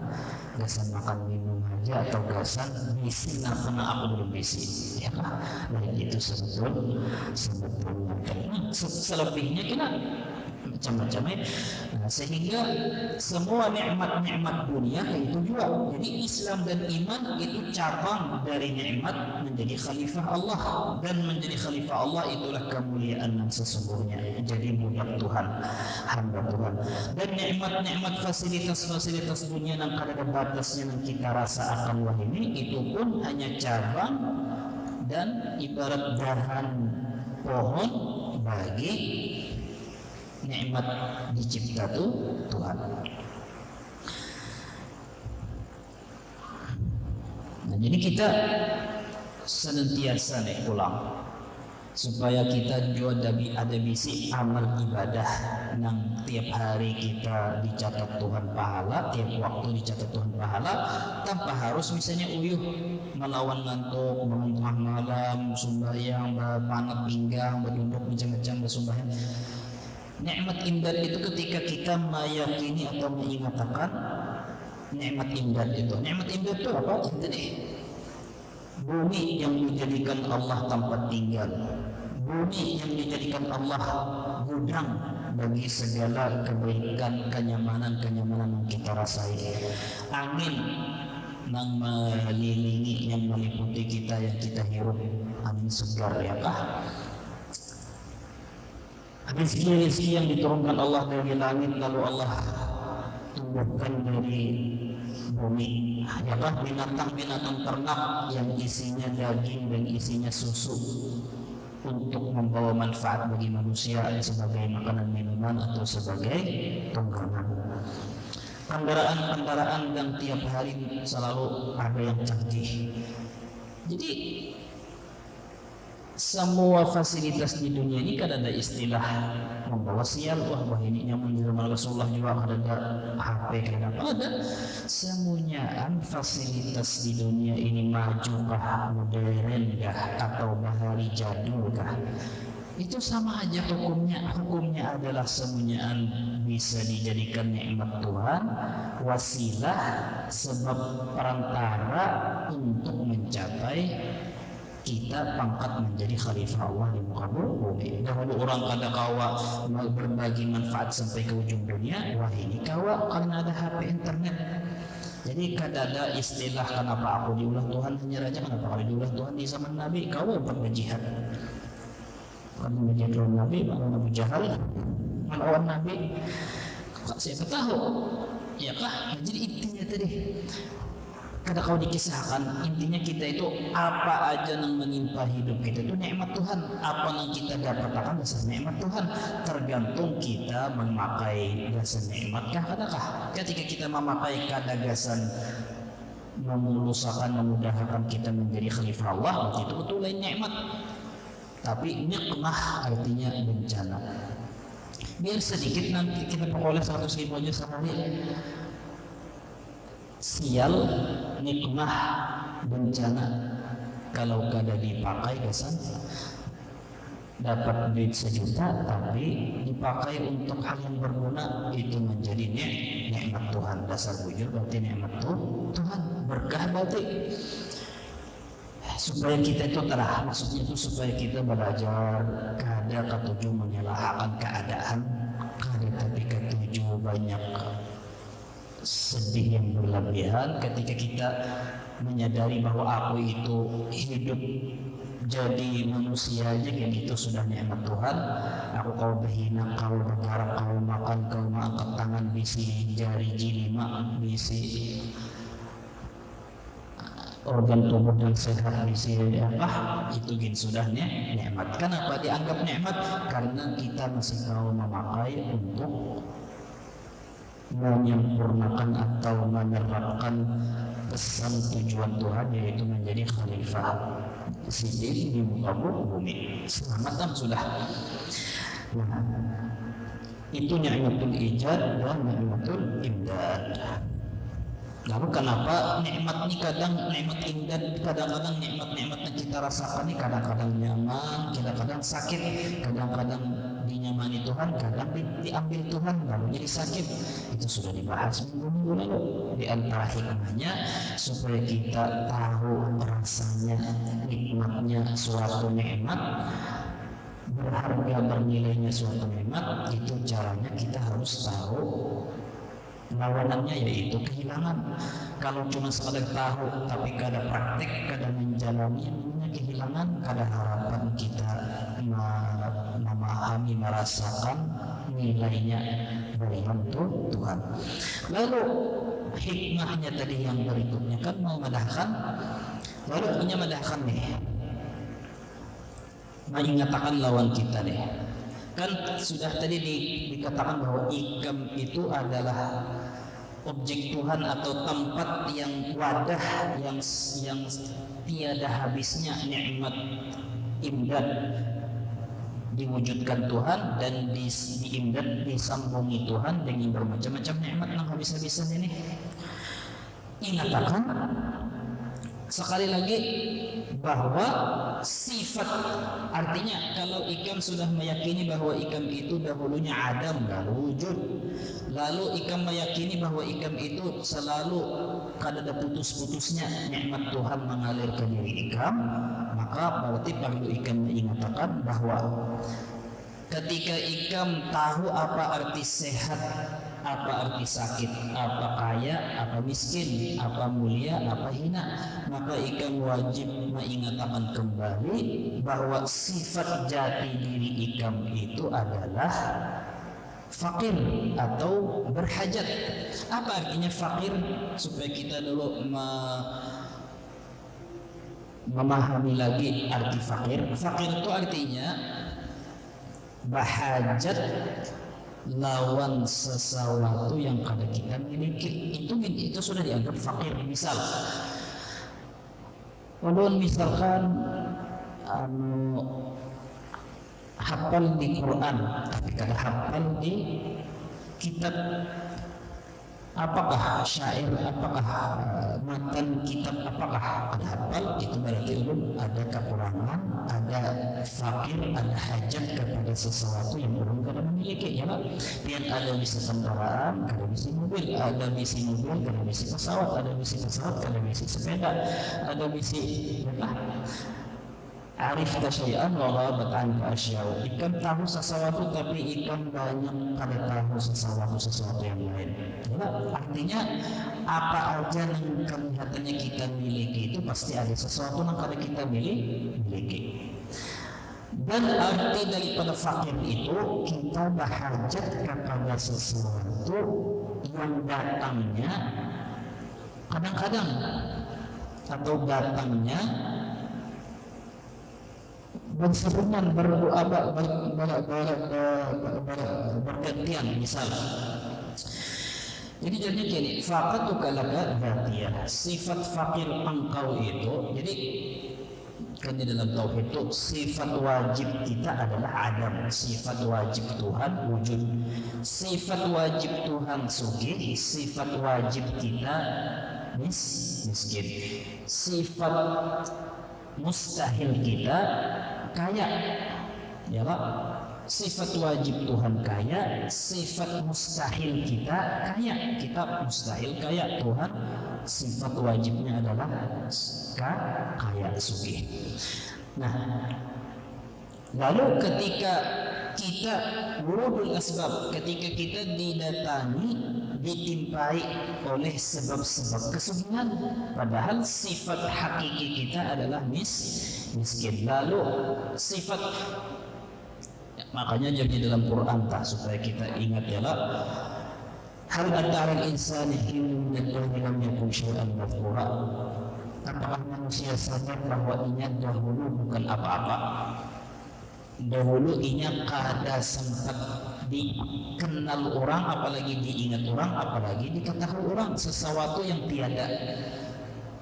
gasan makan minum aja atau gasan bisi karena aku belum bisi, ya kan? Nah itu sebetulnya selebihnya kita macam-macamnya. Nah, sehingga semua nikmat-nikmat dunia itu juga. Jadi Islam dan iman itu cabang dari nikmat menjadi khalifah Allah, dan menjadi khalifah Allah itulah kemuliaan yang sesungguhnya. Jadi budak Tuhan, hamba Tuhan. Dan nikmat-nikmat fasilitas-fasilitas dunia yang ada batasnya yang kita rasa akan wah ini, itu pun hanya cabang dan ibarat dahan pohon bagi nikmat dicipta Tuhan. Nah, jadi kita senantiasa pulang supaya kita juga ada bisi amal ibadah yang tiap hari kita dicatat Tuhan pahala, tiap waktu dicatat Tuhan pahala, tanpa harus misalnya uyuh melawan ngantuk, bangun tengah malam, sembahyang, berpanat pinggang, berduduk macam-macam bersembahyang. Nikmat imdad itu ketika kita meyakini atau mengatakan nikmat imdad itu. Nikmat imdad itu apa? Tadi bumi yang dijadikan Allah tempat tinggal, bumi yang dijadikan Allah gudang bagi segala kebaikan, kenyamanan yang kita rasai, angin yang melilingi, yang meliputi kita, yang kita hirup, angin segar, ya kah? Rezeki yang diturunkan Allah dari langit lalu Allah tumbuhkan dari bumi, ya kan? Binatang-binatang ternak yang isinya daging dan isinya susu untuk membawa manfaat bagi manusia sebagai makanan minuman atau sebagai tunggangan. Kendaraan-kendaraan yang tiap hari selalu ada yang canggih. Jadi semua fasilitas di dunia ini kan ada istilah membawa sial. Wah ini nyaman di zaman Rasulullah juga kan ada HP kan ada. Semuanya fasilitas di dunia ini majukah, modernkah, atau bahari jadulkah, itu sama aja hukumnya. Hukumnya adalah semuanya bisa dijadikan nikmat Tuhan, wasilah, sebab perantara untuk mencapai kita pangkat menjadi khalifah Allah di muka bumi. Dahulu orang kada kawa berbagi manfaat sampai ke ujung dunia, wah ini kawa karena ada HP internet. Jadi kada ada istilah kenapa aku diulah Tuhan hanya raja, kenapa kalau diulah Tuhan di zaman Nabi kawa berjihad. Karena menjadi lawan Nabi, lawan Abu Jahal, lawan Nabi, siapa tahu, ya kah? Jadi intinya tadi. Kada kau dikisahkan, intinya kita itu apa aja yang menimpa hidup kita itu nikmat Tuhan. Apa yang kita dapatkan dasar nikmat Tuhan, tergantung kita memakai dasar nikmatkah kadakah. Ketika kita memakai kadagasan memulusakan, memudahkan kita menjadi khalifah Allah, berarti itu betul lain nikmat. Tapi nikmah artinya bencana. Biar sedikit nanti kita peroleh 100.000 aja sehari. Sial, nikmah, bencana. Kalau kada dipakai kesan dapat duit 1 juta, tapi dipakai untuk hal yang berguna, itu menjadi nikmat Tuhan. Dasar bujur berarti nikmat Tuhan, berkah berarti. Supaya kita itu terah, maksudnya itu supaya kita belajar kada ketujuh menyalahkan keadaan, kada tapi ketujuh banyak sedih yang berlebihan. Ketika kita menyadari bahwa aku itu hidup jadi manusia aja, kan itu sudah nikmat Tuhan. Aku kau berhina, kau bergarap, kau makan, kau angkat tangan, bisi jari jilima, bisi organ tubuh dan sehat, bisi apa itu gin sudah nikmat. Kenapa dianggap nikmat? Karena kita masih mau memakai untuk menyempurnakan atau menerapkan pesan tujuan Tuhan, yaitu menjadi khalifah siddiq di muka bumi. Selamat sudah. Nah, itu nikmatul ijad dan nikmatul imdad. Lalu kenapa nikmat ini kadang nikmat imdad, kadang-kadang nikmat-nikmat yang kita rasakan ini kadang-kadang nyaman, kadang-kadang sakit, kadang-kadang dinyamani Tuhan, kadang diambil Tuhan lalu jadi sakit. Itu sudah dibahas minggu-minggu lalu. Di antara hikmahnya supaya kita tahu rasanya, nikmatnya suatu nikmat, berharga bernilainya suatu nikmat, itu caranya kita harus tahu lawanannya, yaitu kehilangan. Kalau cuma sekadar tahu tapi kada praktek, kada menjalani, namanya kehilangan. Kada harapan kita memahami, merasakan nilainya beriman Tuhan. Lalu hikmahnya tadi yang berikutnya kan memadahkan. Lalu punya madahkan nih, mengatakan lawan kita nih. Kan sudah tadi dikatakan bahwa ikam itu adalah objek Tuhan atau tempat yang wadah yang tiada habisnya nikmat imdad diwujudkan Tuhan, dan diimdad disambungi Tuhan dengan bermacam-macam nikmat yang habis-habisan ini. Ingatakan sekali lagi bahwa sifat, artinya kalau ikam sudah meyakini bahwa ikam itu dahulunya adam lalu wujud, lalu ikam meyakini bahwa ikam itu selalu kada ada putus-putusnya nikmat Tuhan mengalir ke diri ikam, maka berarti perlu ikam mengatakan bahwa ketika ikam tahu apa arti sehat, apa arti sakit, apa kaya, apa miskin, apa mulia, apa hina, maka ikam wajib mengingatkan kembali bahwa sifat jati diri ikam itu adalah fakir atau berhajat. Apa artinya fakir? Supaya kita dulu memahami lagi arti fakir. Fakir itu artinya bahajat lawan sesuatu yang kada kita miliki. Itu sudah dianggap fakir. Misal, walaupun misalkan hafal di Quran tapi kada hafal di kitab, apakah syair, apakah matan kitab, apakah kada hafal, itu berarti ulun ada kekurangan, ada fakir, ada hajat kepada sesuatu yang belum kada memiliki, ya lah. Yang ada bisa kendaraan, kada bisa mobil, ada bisa mobil, kada bisa pesawat, ada bisa pesawat, kada bisa sepeda, ada bisa arif tasyai'an wa ghabat anka asya'u. Ikan tahu sesuatu tapi ikan banyak kada tahu sesuatu yang lain. Ya, artinya apa aja yang kelihatannya kita miliki itu pasti ada sesuatu yang kada kita miliki. Dan arti daripada fakir itu kita berhajat kepada sesuatu yang datangnya kadang-kadang atau datangnya berseruman bergantian, misal. Jadi jadinya gini, faqatuka laka dzatiyah. Sifat fakir engkau itu, jadi kan di dalam tauhid itu sifat wajib kita adalah adam, sifat wajib Tuhan wujud, sifat wajib Tuhan sugih, sifat wajib kita miskin, sifat mustahil kita kaya, ya Pak. Sifat wajib Tuhan kaya, sifat mustahil kita kaya. Kita mustahil kaya, Tuhan sifat wajibnya adalah kaya sugih. Nah, lalu ketika kita wurudul asbab, ketika kita didatangi, ditimpai oleh sebab-sebab kesugihan, padahal sifat hakiki kita adalah miskin. Lalu sifat, makanya jadi dalam Quran supaya kita ingat ya lah, hal antara insani hinun minad-dunya lam yakun syai'an madhkura. Apakah manusia sadar bahwa inya dahulu bukan apa-apa? Dahulu inya kada sempat dikenal orang, apalagi diingat orang, apalagi diketahui orang, sesuatu yang tiada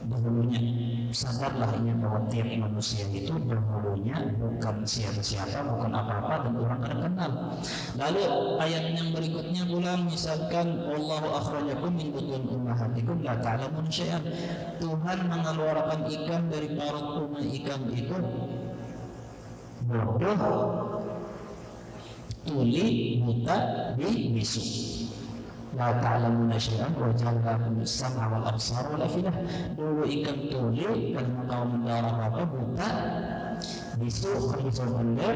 dahulunya. Sadarlah inya bahwa tiap manusia itu dahulunya bukan siapa-siapa, bukan apa-apa, dan orang kada kenal. Lalu ayat yang berikutnya ulang, misalkan Allahu akhrajakum min butun ummahatikum la ta'lamun syai'an. Tuhan mengeluarkan ikan dari parut umat ikan itu bodoh, tuli, buta, bisu. La ta'lamuna syai'an wa ja'alnakum as-sam'a wal absara wal afidah. Dulu ikan tuli dan tahu mendengar apa, buta, bisu, bisa benda,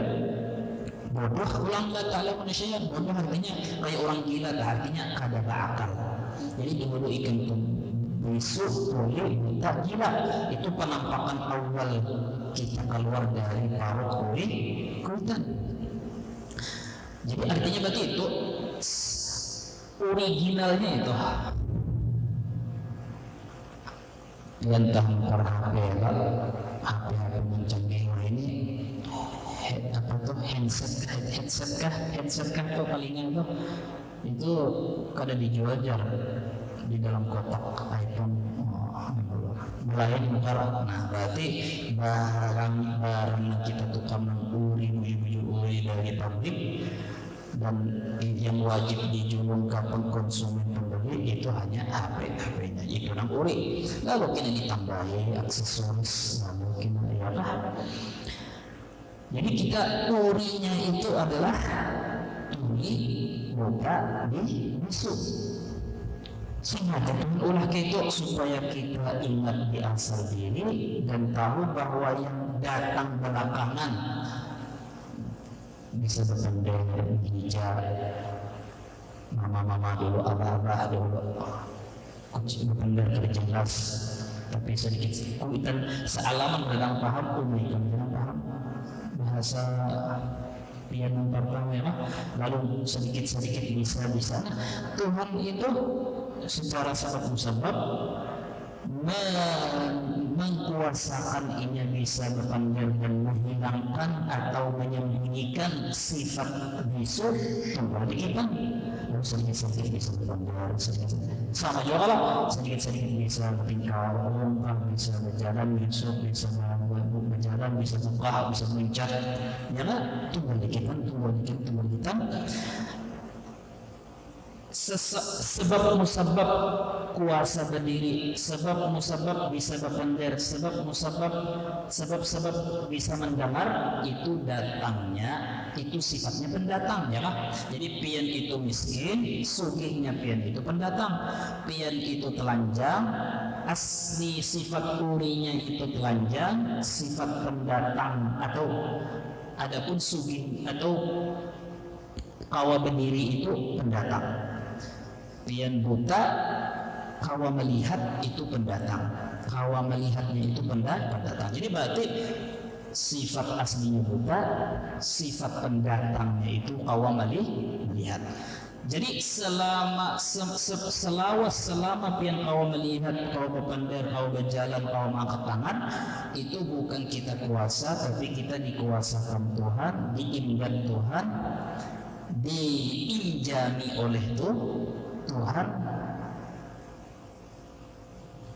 bodoh. Ulang la ta'lamuna syai'an, bodoh artinya kayak orang gila, artinya kada berakal. Jadi dulu ikan bisu, tuli, buta, gila. Itu penampakan awal kita keluar dari parut kuitan. Jadi artinya berarti itu originalnya itu entah per HP yang canggih ini apa tuh headset kah tuh palingan tuh itu kada dijual jar di dalam kotak iPhone mulai mengkarang. Nah berarti barang kita tukang uri dari pabrik, dan yang wajib dijulung kapan konsumen pembeli itu hanya HP-nya itu nang uri. Lalu kini ditambahi aksesoris, mungkin ya lah. Jadi kita urinya itu adalah tuli, buka, bisu. Sengaja ulah itu supaya kita ingat di asal diri dan tahu bahwa yang datang belakangan bisa berpendek, hijab, mama dulu, abah dulu, berpendek jelas, tapi sedikit kuitan sealaman dalam paham, dalam paham bahasa pian yang pertama ya, lalu sedikit bisa. Tuhan itu secara sebab musabab mengkuasakan inya bisa berpanggil dan menghilangkan atau menyembunyikan sifat bisu tempat kita. Sedikit bisa berpanggil, sama juga lah, sedikit bisa bertingkah, lompat, bisa berjalan, bisa berjalan, bisa buka, bisa mencat. Ya kan? Tunggu dikit. Sebab musabab kuasa berdiri, sebab musabab bisa berpender, sebab bisa mendengar, itu datangnya, itu sifatnya pendatang, ya kan? Jadi pian itu miskin, sugihnya pian itu pendatang. Pian itu telanjang, asli sifat urinya itu telanjang, sifat pendatang. Atau adapun sugih atau kawa berdiri itu pendatang. Pian buta, kawa melihat itu pendatang. Kawa melihatnya itu pendatang. Jadi berarti sifat aslinya buta, sifat pendatangnya itu kawa melihat. Jadi selama pian kawa melihat, kawa berpender, kawa berjalan, kawa mengangkat tangan, itu bukan kita kuasa, tapi kita dikuasakan Tuhan, diimban Tuhan, diinjami oleh Tuhan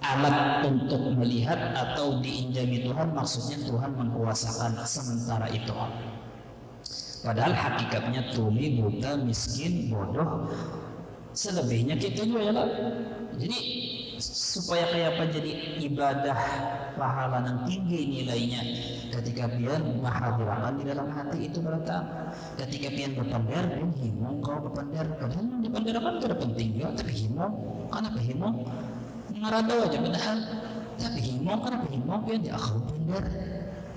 alat untuk melihat, atau diinjami Tuhan maksudnya Tuhan menguasakan sementara itu. Padahal hakikatnya tuli, buta, miskin, bodoh, selebihnya kita juga ya lah. Jadi supaya kayak apa jadi ibadah pahala yang tinggi nilainya ketika pian menghadirakan di dalam hati itu berdatang. Ketika pian berpender, pian himong kau berpender, padahal berpender kan tidak penting juga, tapi himong, kenapa himong? Ngarado aja padahal, tapi himong kenapa himong pian di akal berpender,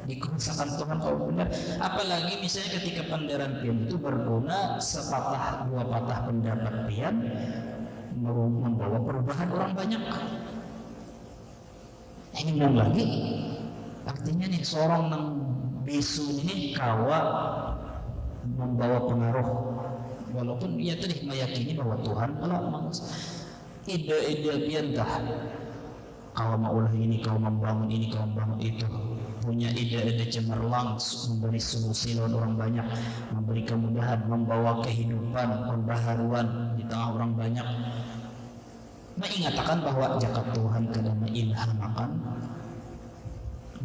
dikusakan Tuhan kau berpender. Apalagi misalnya ketika penderan pian itu berguna sepatah dua patah pendapat pian membawa perubahan orang banyak. Himong lagi artinya nih seorang yang bisu ini kawa membawa pengaruh, walaupun ia tadi meyakini bahwa Tuhan kalau ide-ide piantah kau mau ulah ini, kau membangun ini, kau membangun itu, punya ide-ide cemerlang, memberi solusi lewat orang banyak, memberi kemudahan, membawa kehidupan, pembaharuan di tengah orang banyak. Mengatakan bahwa jakat Tuhan kadang mengilhamakan,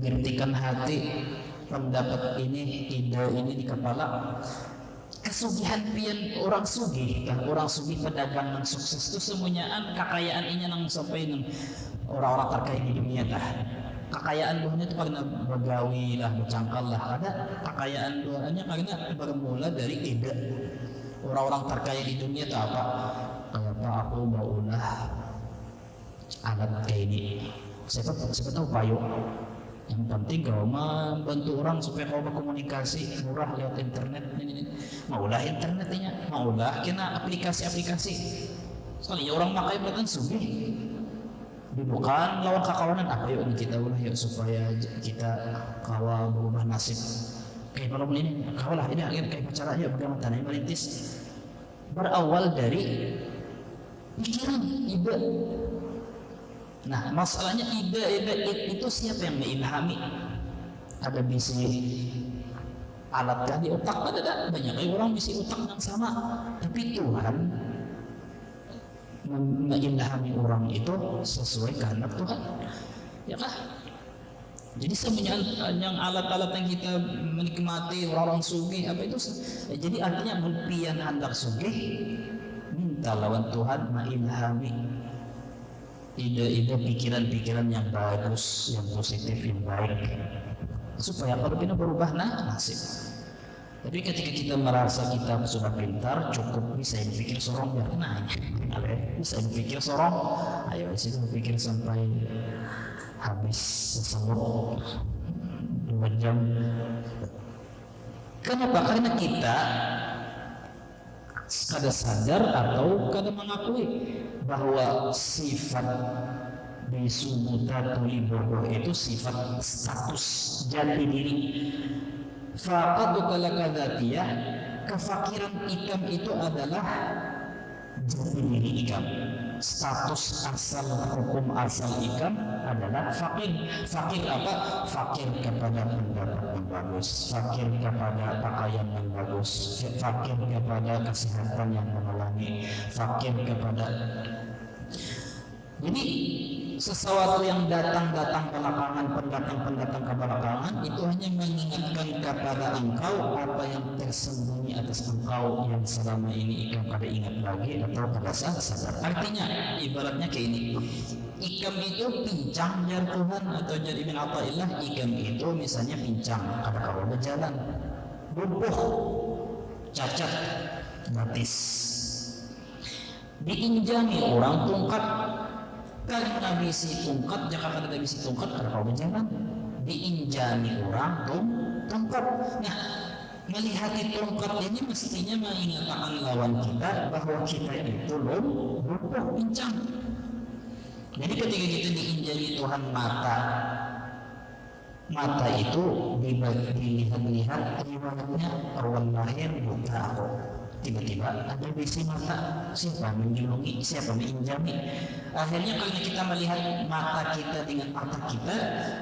gentikan hati pendapat ini, ide ini di kepala. Kesugihan pian orang sugih, kan orang sugih pedagang yang sukses itu semuanya kekayaan ini nang sampai nang orang-orang terkaya di dunia dah. Kekayaan dunia itu karena begawi lah, bercangkal lah. Ada kekayaan dunia karena bermula dari ide. Orang-orang terkaya di dunia itu apa? Kayak apa aku maulah alat kayak ini. Siapa tahu payo. Yang penting kau membantu orang supaya kau berkomunikasi murah lewat internet. Maulah internetnya, maulah kena aplikasi-aplikasi. Soalnya orang pakai bahkan sugih. Bukan lawan kakawanan apa yuk kita ulah yuk supaya kita kawal berubah nasib. Kayak kalau ini kau lah ini akhir kayak bicara yuk bagaimana tanah merintis. Berawal dari pikiran ide. Nah masalahnya ide itu siapa yang mengilhami? Ada bisi alat kan di otak, ada banyak orang bisi otak yang sama, tapi Tuhan mengilhami orang itu sesuai kehendak Tuhan, ya kah? Jadi semuanya yang alat-alat yang kita menikmati orang-orang sugih apa itu, jadi artinya pian hendak sugih minta lawan Tuhan mengilhami ide-ide, pikiran-pikiran yang bagus, yang positif, yang baik, supaya kalau kita berubah nasib. Tapi ketika kita merasa kita sudah pintar, cukup bisa dipikir sorong biar kena, bisa dipikir sorong, ayo situ pikir sampai habis sesemut 2 jam. Kenapa? Karena kita kada sadar atau kada mengakui bahwa sifat bisu, buta, tuli, bodoh itu sifat status jati diri. Faqadu kalakadzatiyah, kefakiran ikam itu adalah jati diri ikam. Status asal hukum asal ikam adalah fakir. Fakir apa? Fakir kepada pendapat yang bagus, fakir kepada pakaian yang bagus, fakir kepada kesehatan yang memenuhi, fakir kepada. Jadi sesuatu yang datang-datang belakangan, pendatang-pendatang kebelakangan itu hanya mengingatkan kepada engkau apa yang tersembunyi atas engkau yang selama ini engkau pada ingat lagi atau pada saat sadar. Artinya ibaratnya kayak ini, ikam itu pincang jar Tuhan atau jar Ibn Athaillah, ikam itu misalnya pincang kada kau berjalan, lumpuh, cacat, batis, diinjami orang tungkat, karena bisi tungkat jika kada bisi tungkat kada kau berjalan, diinjami orang tungkat. Nah, melihat tungkat ini mestinya mengingatkan lawan kita bahwa kita itu lumpuh, pincang. Jadi ketika kita diinjami Tuhan mata itu dilihat-lihat riwayatnya awal lahir buta aku, tiba-tiba ada bisi mata, siapa menjulungi, siapa menginjami. Akhirnya kalau kita melihat mata kita dengan mata kita,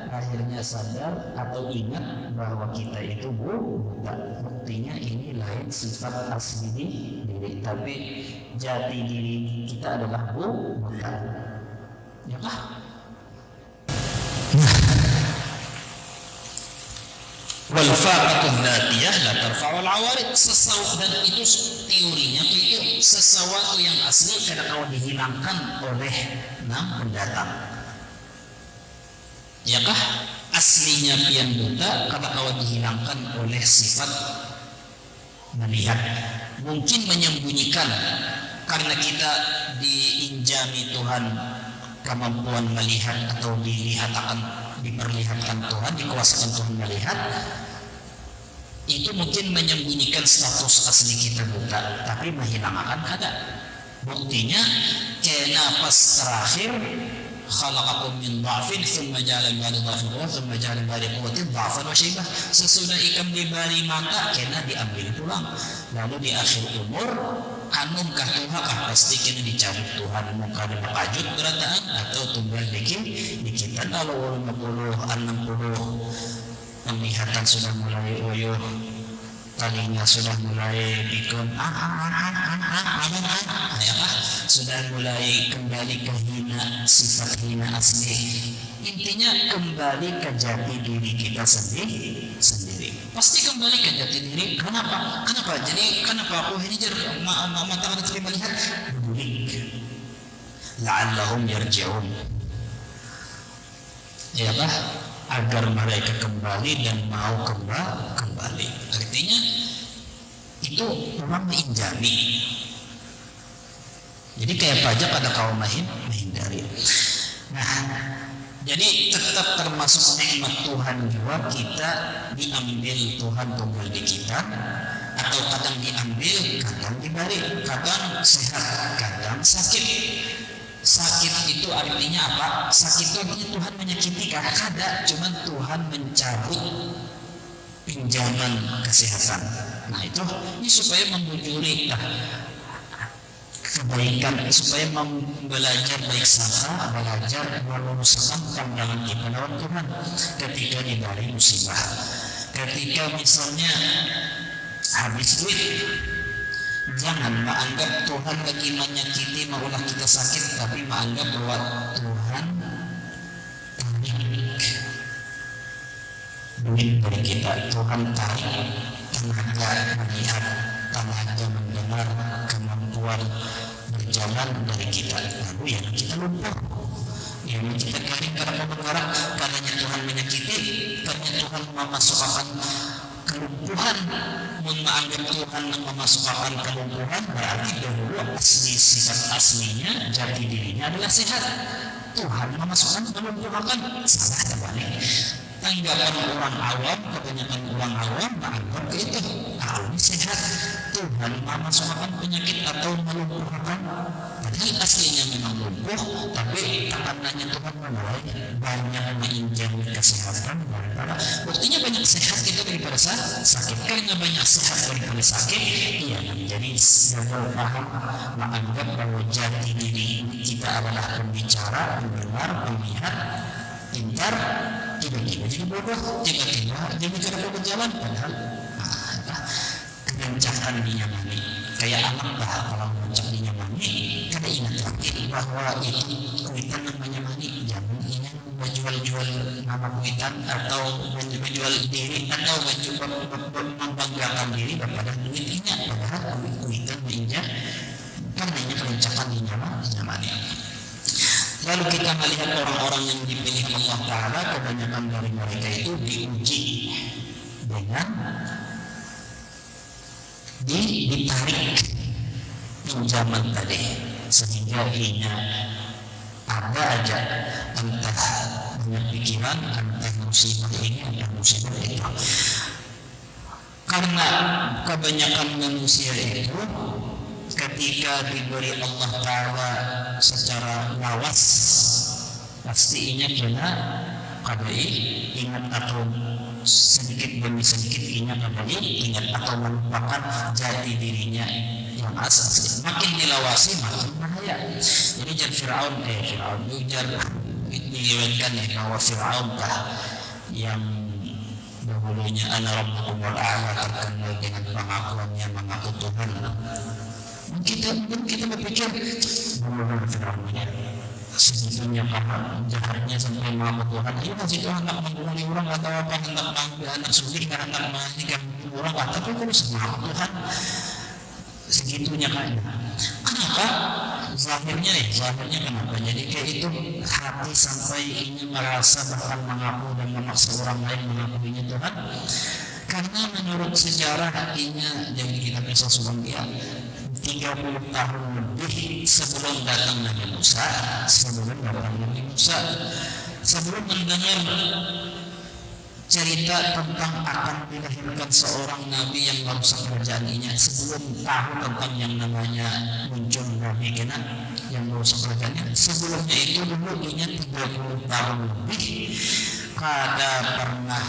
akhirnya sadar atau ingat bahwa kita itu buta. Buktinya ini lain sifat asli diri, tapi jati diri kita adalah buta. Ya kah? Wal faqatu dzatiyah la tarfa'ul awarid. Dan itu teorinya itu sesuatu yang asli kada kau dihilangkan oleh pendatang. Ya kah? Aslinya pian buta kada kau dihilangkan oleh sifat melihat. Mungkin menyembunyikan karena kita diinjami Tuhan kemampuan melihat atau diperlihatkan Tuhan, dikuasakan Tuhan melihat, itu mungkin menyembunyikan status asli kita buta, tapi menghilangkan kada. Buktinya kena pas terakhir khalaqakum min dha'fin thumma ja'ala min ba'di dha'fin quwwatan thumma ja'ala min ba'di quwwatin dha'fan wa shaybah. Sesudah ikam diberi mata kena diambil pulang, lalu di akhir umur anumkah Tuhan kah pasti kena dicabut Tuhan, muka dan pakajut berataan atau tunggal dikitan. Kalau 50, 60 penglihatan sudah mulai uyuh, talinya sudah mulai pikun, sudah mulai kembali ke sifat hina asli. Intinya kembali ke jati diri kita sendiri. Pasti kembali ke jati diri. Kenapa? Jadi kenapa aku ini mata kada terima lihat? Bulik. La'allahum yarji'un. Ya bah, agar mereka kembali dan mau kembali. Artinya itu memang menginjami. Jadi kayak pajak ada kaum menghindari. Nah, jadi tetap termasuk nikmat Tuhan juga kita diambil Tuhan tunggal di kita, atau kadang diambil, kadang diberi, kadang sehat, kadang sakit. Sakit itu artinya apa? Sakit itu artinya Tuhan menyakiti kada, cuman Tuhan mencabut pinjaman kesehatan. Nah itu ini supaya membujuri kebaikan, supaya belajar baik sangka, belajar meluruskan pandangan kita lawan Tuhan ketika diberi musibah. Ketika misalnya habis duit, jangan menganggap Tuhan lagi menyakiti maulah kita sakit, tapi menganggap bahwa Tuhan tarik duit dari kita. Tuhan tarik tenaga melihat, tenaga mendengar, kemampuan berjalan dari kita. Lalu yang kita lupa, yang kita kering karena berharap, karenanya Tuhan menyakiti, karena Tuhan memasukkan kelumpuhan. Menganggap Tuhan memasukkan kelumpuhan berarti dahulu asli sifat aslinya, jati dirinya adalah sehat. Tuhan memasukkan kelumpuhan, salah terbalik. Tanggapan orang awam, kebanyakan orang awam menganggap itu ini sehat. Tuhan memasukkan penyakit atau melumpuhkan, padahal aslinya memang lumpuh, tapi karenanya Tuhan memulai banyak menginjami kesehatan. Buktinya banyak sehat itu daripada sakit. Karena banyak sehat daripada sakit, ia menjadi gagal paham, menganggap bahwa jati diri kita adalah pembicara, pendengar, pemilihat, pintar, tiba-tiba jadi bodoh, tiba-tiba dia bicara berjalan, padahal kebencakan dinyamani. kayak anak lah kalau mencarinya mani, kada ingat lagi bahwa itu kuitan namanya mani. Jangan ingat menjual-jual nama kuitan atau menjual diri atau membanggakan diri daripada duit ingat. Padahal kuitan ingat karena kelancaran di nyamannya. Lalu kita melihat orang-orang yang dipilih Allah Ta'ala, kebanyakan dari mereka itu diuji dengan ditarik pinjaman tadi, sehingga hingga ada aja entah banyak pikiran, entah musibah ini, entah musibah itu. Karena kebanyakan manusia itu ketika diberi Allah Ta'ala secara lawas, pasti ingat benar kadai ingat atau sedikit demi sedikit ingat kadai ingat atau melupakan jati dirinya yang asli. Makin dilawasi makin bahaya. Jadi Fir'aun diriwayatkan bahwa Fir'aun yang dahulunya ana rabbukumul a'la terkenal dengan pengakuannya mengaku Tuhan. Mungkin kita berpikir bagaimana Fir'aunnya segitunya karena jahatnya sampai mengaku Tuhan. Dia masih Tuhan hendak membunuh orang atau apa, hendak mengambil anak sendiri, hendak menghentikan orang, tapi kalau mengaku Tuhan segitunya kayaknya. Kenapa? Zahirnya kenapa? Jadi kayak itu hati sampai ingin merasa bahkan mengaku dan memaksa orang lain mengakuinya Tuhan. Karena menurut sejarah hatinya jadi kita bisa susun dia 30 tahun lebih sebelum datang Nabi Musa, sebelum mendengar cerita tentang akan dilahirkan seorang nabi yang merusak kerajaannya, sebelum tahu tentang yang namanya muncul nabi kena yang merusak kerajaannya, sebelumnya itu dulu ingat 30 tahun lebih kada pernah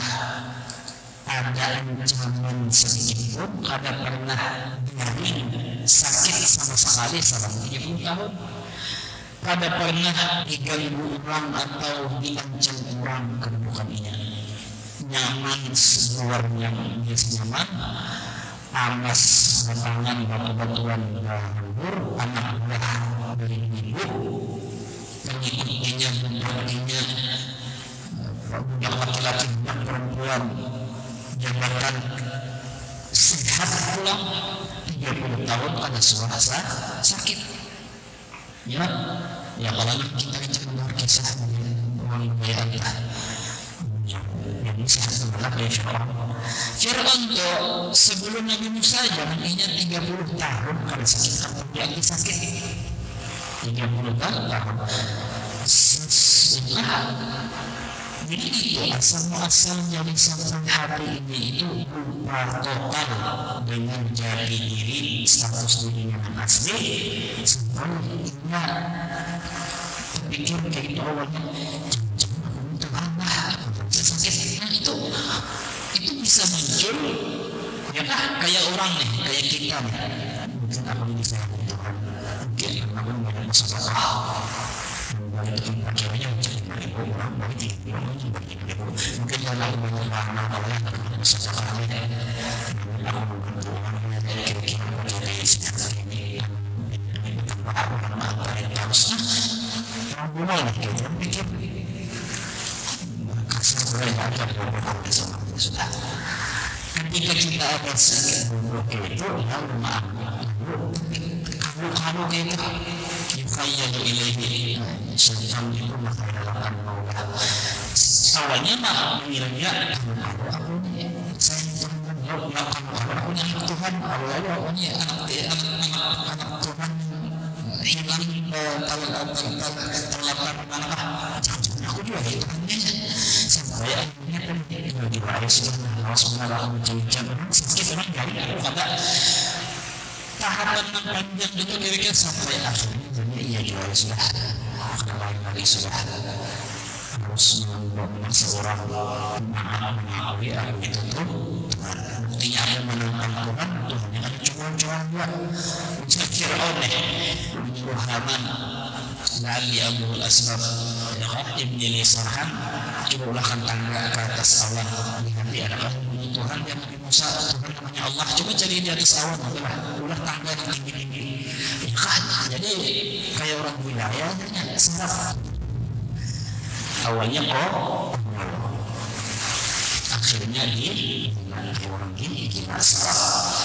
ada ancaman sedikit pun, kada pernah diaring sakit sama sekali selama 30 tahun, kada pernah diganggu orang atau diancam orang, kedudukan ini nyaman luarnya biasa nyaman, panas tangan batu-batuan berhambur, anak buah dari ibu, pengikutnya budak-budakinya, budak laki-laki, budak perempuan, jabatan sehat pulang 30 tahun ada suara sakit. Ya kalau kita mendengar kisah orang bayan yang sehat sebelah kayak Fir'aun tuh sebelum Nabi Musa jangan ingat 30 tahun kalau sakit atau lagi sakit 30 tahun. Jadi itu asal dari sampai hari ini itu lupa total dengan jati diri status dirinya yang asli, sampai ingat terpikir kayak itu awalnya itu bisa muncul ya kayak orang nih, kayak kita nih, mungkin aku ini saya Tuhan mungkin karena aku banyak masalah balik kita caranya mencari orang balik mungkin karena aku banyak lama kalau yang aku banyak masalah aku membantu orang kira-kira aku jadi sekarang ini tambah aku nama antara yang harusnya orang mulai kita pikir aja beberapa sama sudah. Ketika kita ada sakit itu lalu maaf kalau kita yukhayyalu ilaihi syaitan itu maka dalam maulah awalnya mah mengiranya aku ini saya Tuhan aku ini anak Tuhan awalnya aku ini anak Tuhan hilang terlapar aku juga Tuhannya sampai akhirnya kan dibalas Allah SWT menjadikan sakit orang gak ada kata tahapan yang panjang itu kira-kira sampai akhirnya jadi iya juga sudah lain lagi sudah harus memaksa orang mengakui aku itu tuh Tuhan. Buktinya aku menentang Tuhan, Tuhan yang ada cuma-cuma buat ucap Fir'aun menyuruh Haman lagi Abul Asbab Ibn Lisarhan coba ulahkan tangga ke atas Allah di hati anak Tuhan yang Nabi Musa, Tuhan namanya Allah. Coba cari di atas awan, ulah tangga yang tinggi-tinggi. Ya kan? Jadi kayak orang wilayah, salah. Awalnya kok, akhirnya kayak orang gila salah.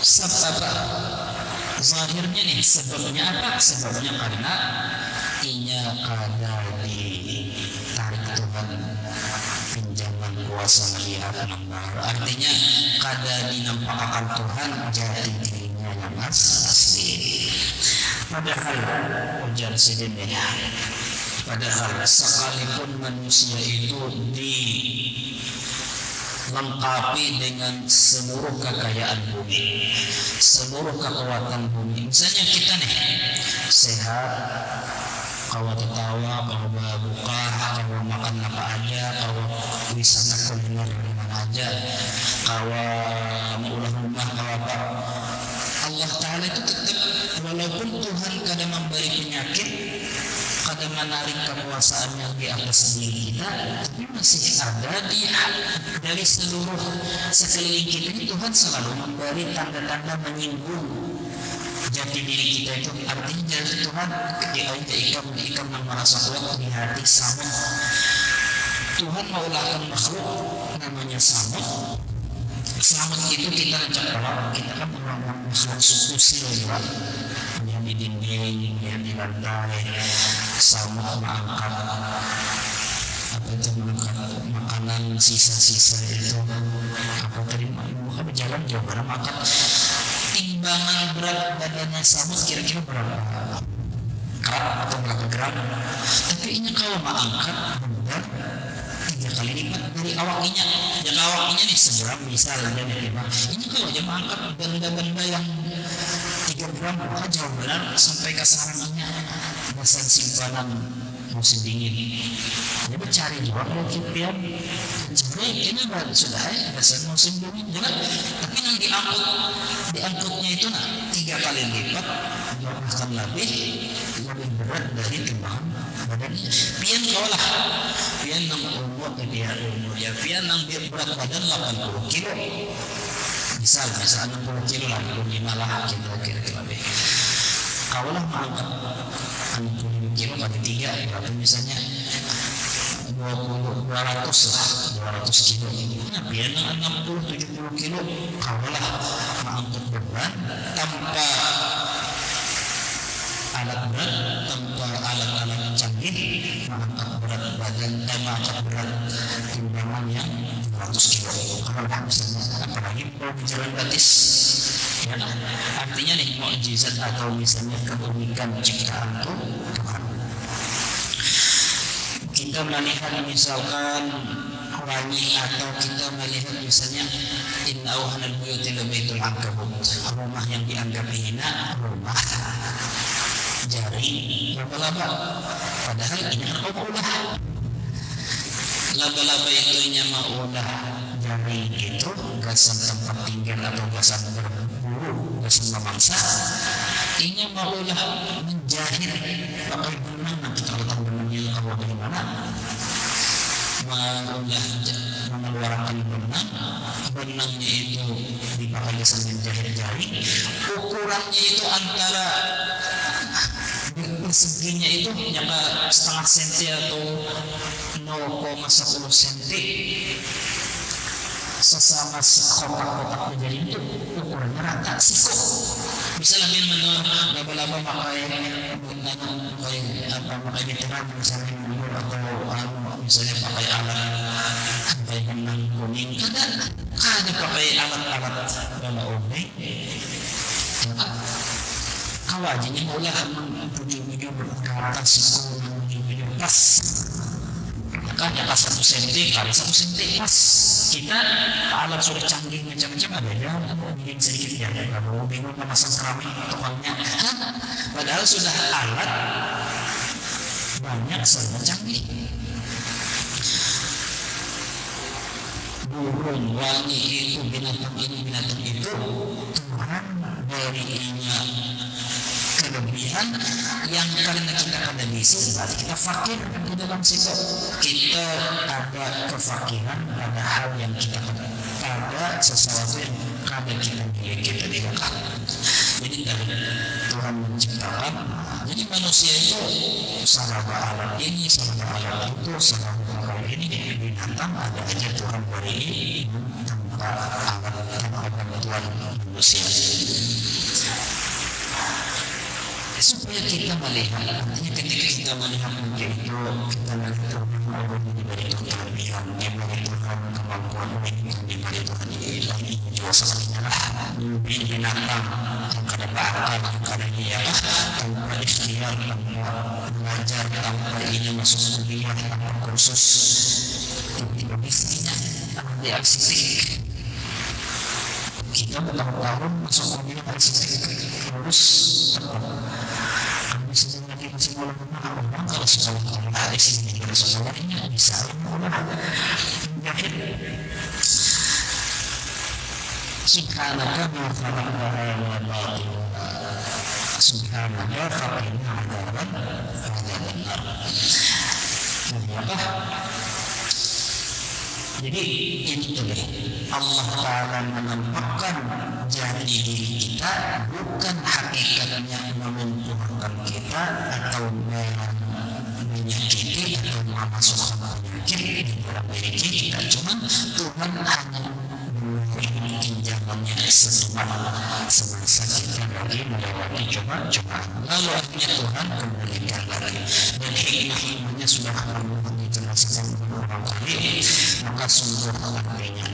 Sebab zahirnya nih, sebabnya apa? Sebabnya karena inya ada ditarik Tuhan pinjaman kuasa lihat nambar. Artinya kada dinampakkan Tuhan jati dirinya yang asli. Padahal ujar sidin ya. Padahal sekalipun manusia itu dilengkapi dengan seluruh kekayaan bumi, seluruh kekuatan bumi. Misalnya kita nih sehat, kau tertawa, kau buka, kau makan apa aja, kau wisata kuliner di mana aja, kau meulah rumah, kau apa. Allah Ta'ala itu tetap, walaupun Tuhan kadang memberi penyakit, kadang menarik kekuasaan yang di atas diri kita, tapi masih ada dari seluruh sekeliling kita ini Tuhan selalu memberi tanda-tanda menyinggung jati diri kita itu. Artinya dari Tuhan ikam yang merasa kuat di hati sama. Tuhan maulahkan makhluk namanya sama. Selamat itu kita cakap, kita kan orang-orang makhluk suku siluan yang di dinding, yang di lantai, sama mengangkat apa itu, mengangkat makanan sisa-sisa itu, apa tadi muka berjalan jauh barang angkat timbangan berat badannya samut kira-kira berapa gram atau berapa gram, tapi ini kalau mengangkat benar 3 kali lipat dari awaknya. Yang awaknya nih segram misalnya nih, ini kalau dia mengangkat benda-benda yang 3 gram aja benar sampai ke sarangnya basan simpanan musim dingin. Dia mencari juga kalau kipian cari ini sudah basan musim dingin juga, tapi yang diangkutnya itu 3 kali lipat, bahkan lebih berat dari timbangan badannya. Pian kaulah pian nang umur ya pian nang berat badan 80 kilo. Misal 60 kilo lah, 65 lah kira-kira lebih. Kaulah mengangkat 60 kilo kali 3 berapa misalnya 200 lah, 200 kilo. Nah, biar 60-70 kilo kaulah mengangkat beban tanpa alat berat, tanpa alat-alat canggih, mengangkat berat badan dan mengangkat berat timbangan yang 200 kilo. Kalau misalnya apalagi kalau berjalan gratis, ya, artinya nih mukjizat atau misalnya keunikan ciptaan Tuhan. Kita melihat misalkan wangi, atau kita melihat misalnya inna awhanal buyuti labaitul ankabut, rumah yang dianggap hina, rumah jari laba-laba, padahal ini ulah laba-laba itu nya ulah jari itu gasan tempat tinggal atau gasan berburu, gasan memangsa. Ini ulah menjahit pakai benang, nanti kalau tahu benangnya kalau dari mana, ulah mengeluarkan benangnya itu dipakai gasan menjahit jari. Ukurannya itu antara perseginya itu nyaka setengah senti atau 0,10 senti, sesama kotak-kotak menjadi itu ukurannya rata siku. Misalnya dia menurut laba-laba pakai veteran misalnya menurut, atau misalnya pakai alat pakai benang kuning, ada pakai alat-alat bala obeng. Kalau ajinya boleh bujur-bujur berkata siku bujur-bujur pas, kan ya pas 1 senti kali 1 senti pas. Kita alat sudah canggih macam-macam, ada ya mungkin sedikit ya, kalau bingung memasang keramik tukangnya, padahal sudah alat banyak serba canggih. Burung, wangi itu, binatang ini binatang itu, Tuhan berinya kelebihan yang karena kita ada misi, berarti kita fakir di dalam situ. Kita ada kefakiran pada hal yang kita pada sesuatu yang kada kita miliki tadi. Jadi dari Tuhan menciptakan, jadi manusia itu salah alat ini, salah alat itu, salah alat ini, binatang ada aja Tuhan beri tanpa alat, tanpa bantuan manusia. Supaya kita melihat, artinya ketika kita melihat mungkin itu, kita melihat Allah diberi kelebihan, diberi Tuhan kemampuan, diberi Tuhan ilahi juga sekalinya lah. Binatang yang kada berakal, yang kada niat, tanpa ikhtiar, tanpa belajar, tanpa ini masuk kuliah, tanpa kursus, tiba-tiba bisnisnya ahli arsitek. Kita bertahun-tahun masuk kuliah arsitek, harus tetap. Bisa lagi masih boleh orang kalau sekolah ada sini kalau sekolahnya bisa orang menjahit. Subhanaka ma khalaqtaha wa batila. Subhanaka faqina adzaban nar. Jadi itu deh, Allah Ta'ala menampakkan jati diri kita bukan hakikatnya menumpukan kita atau menyakiti atau memasukkan penyakit di dalam diri kita. Cuma Tuhan hanya memberi pinjamannya semasa kita lagi melewati cobaan. Lalu akhirnya Tuhan kembalikan lagi. Dan hikmahnya sudah dijelaskan beberapa kali. Maka sungguh artinya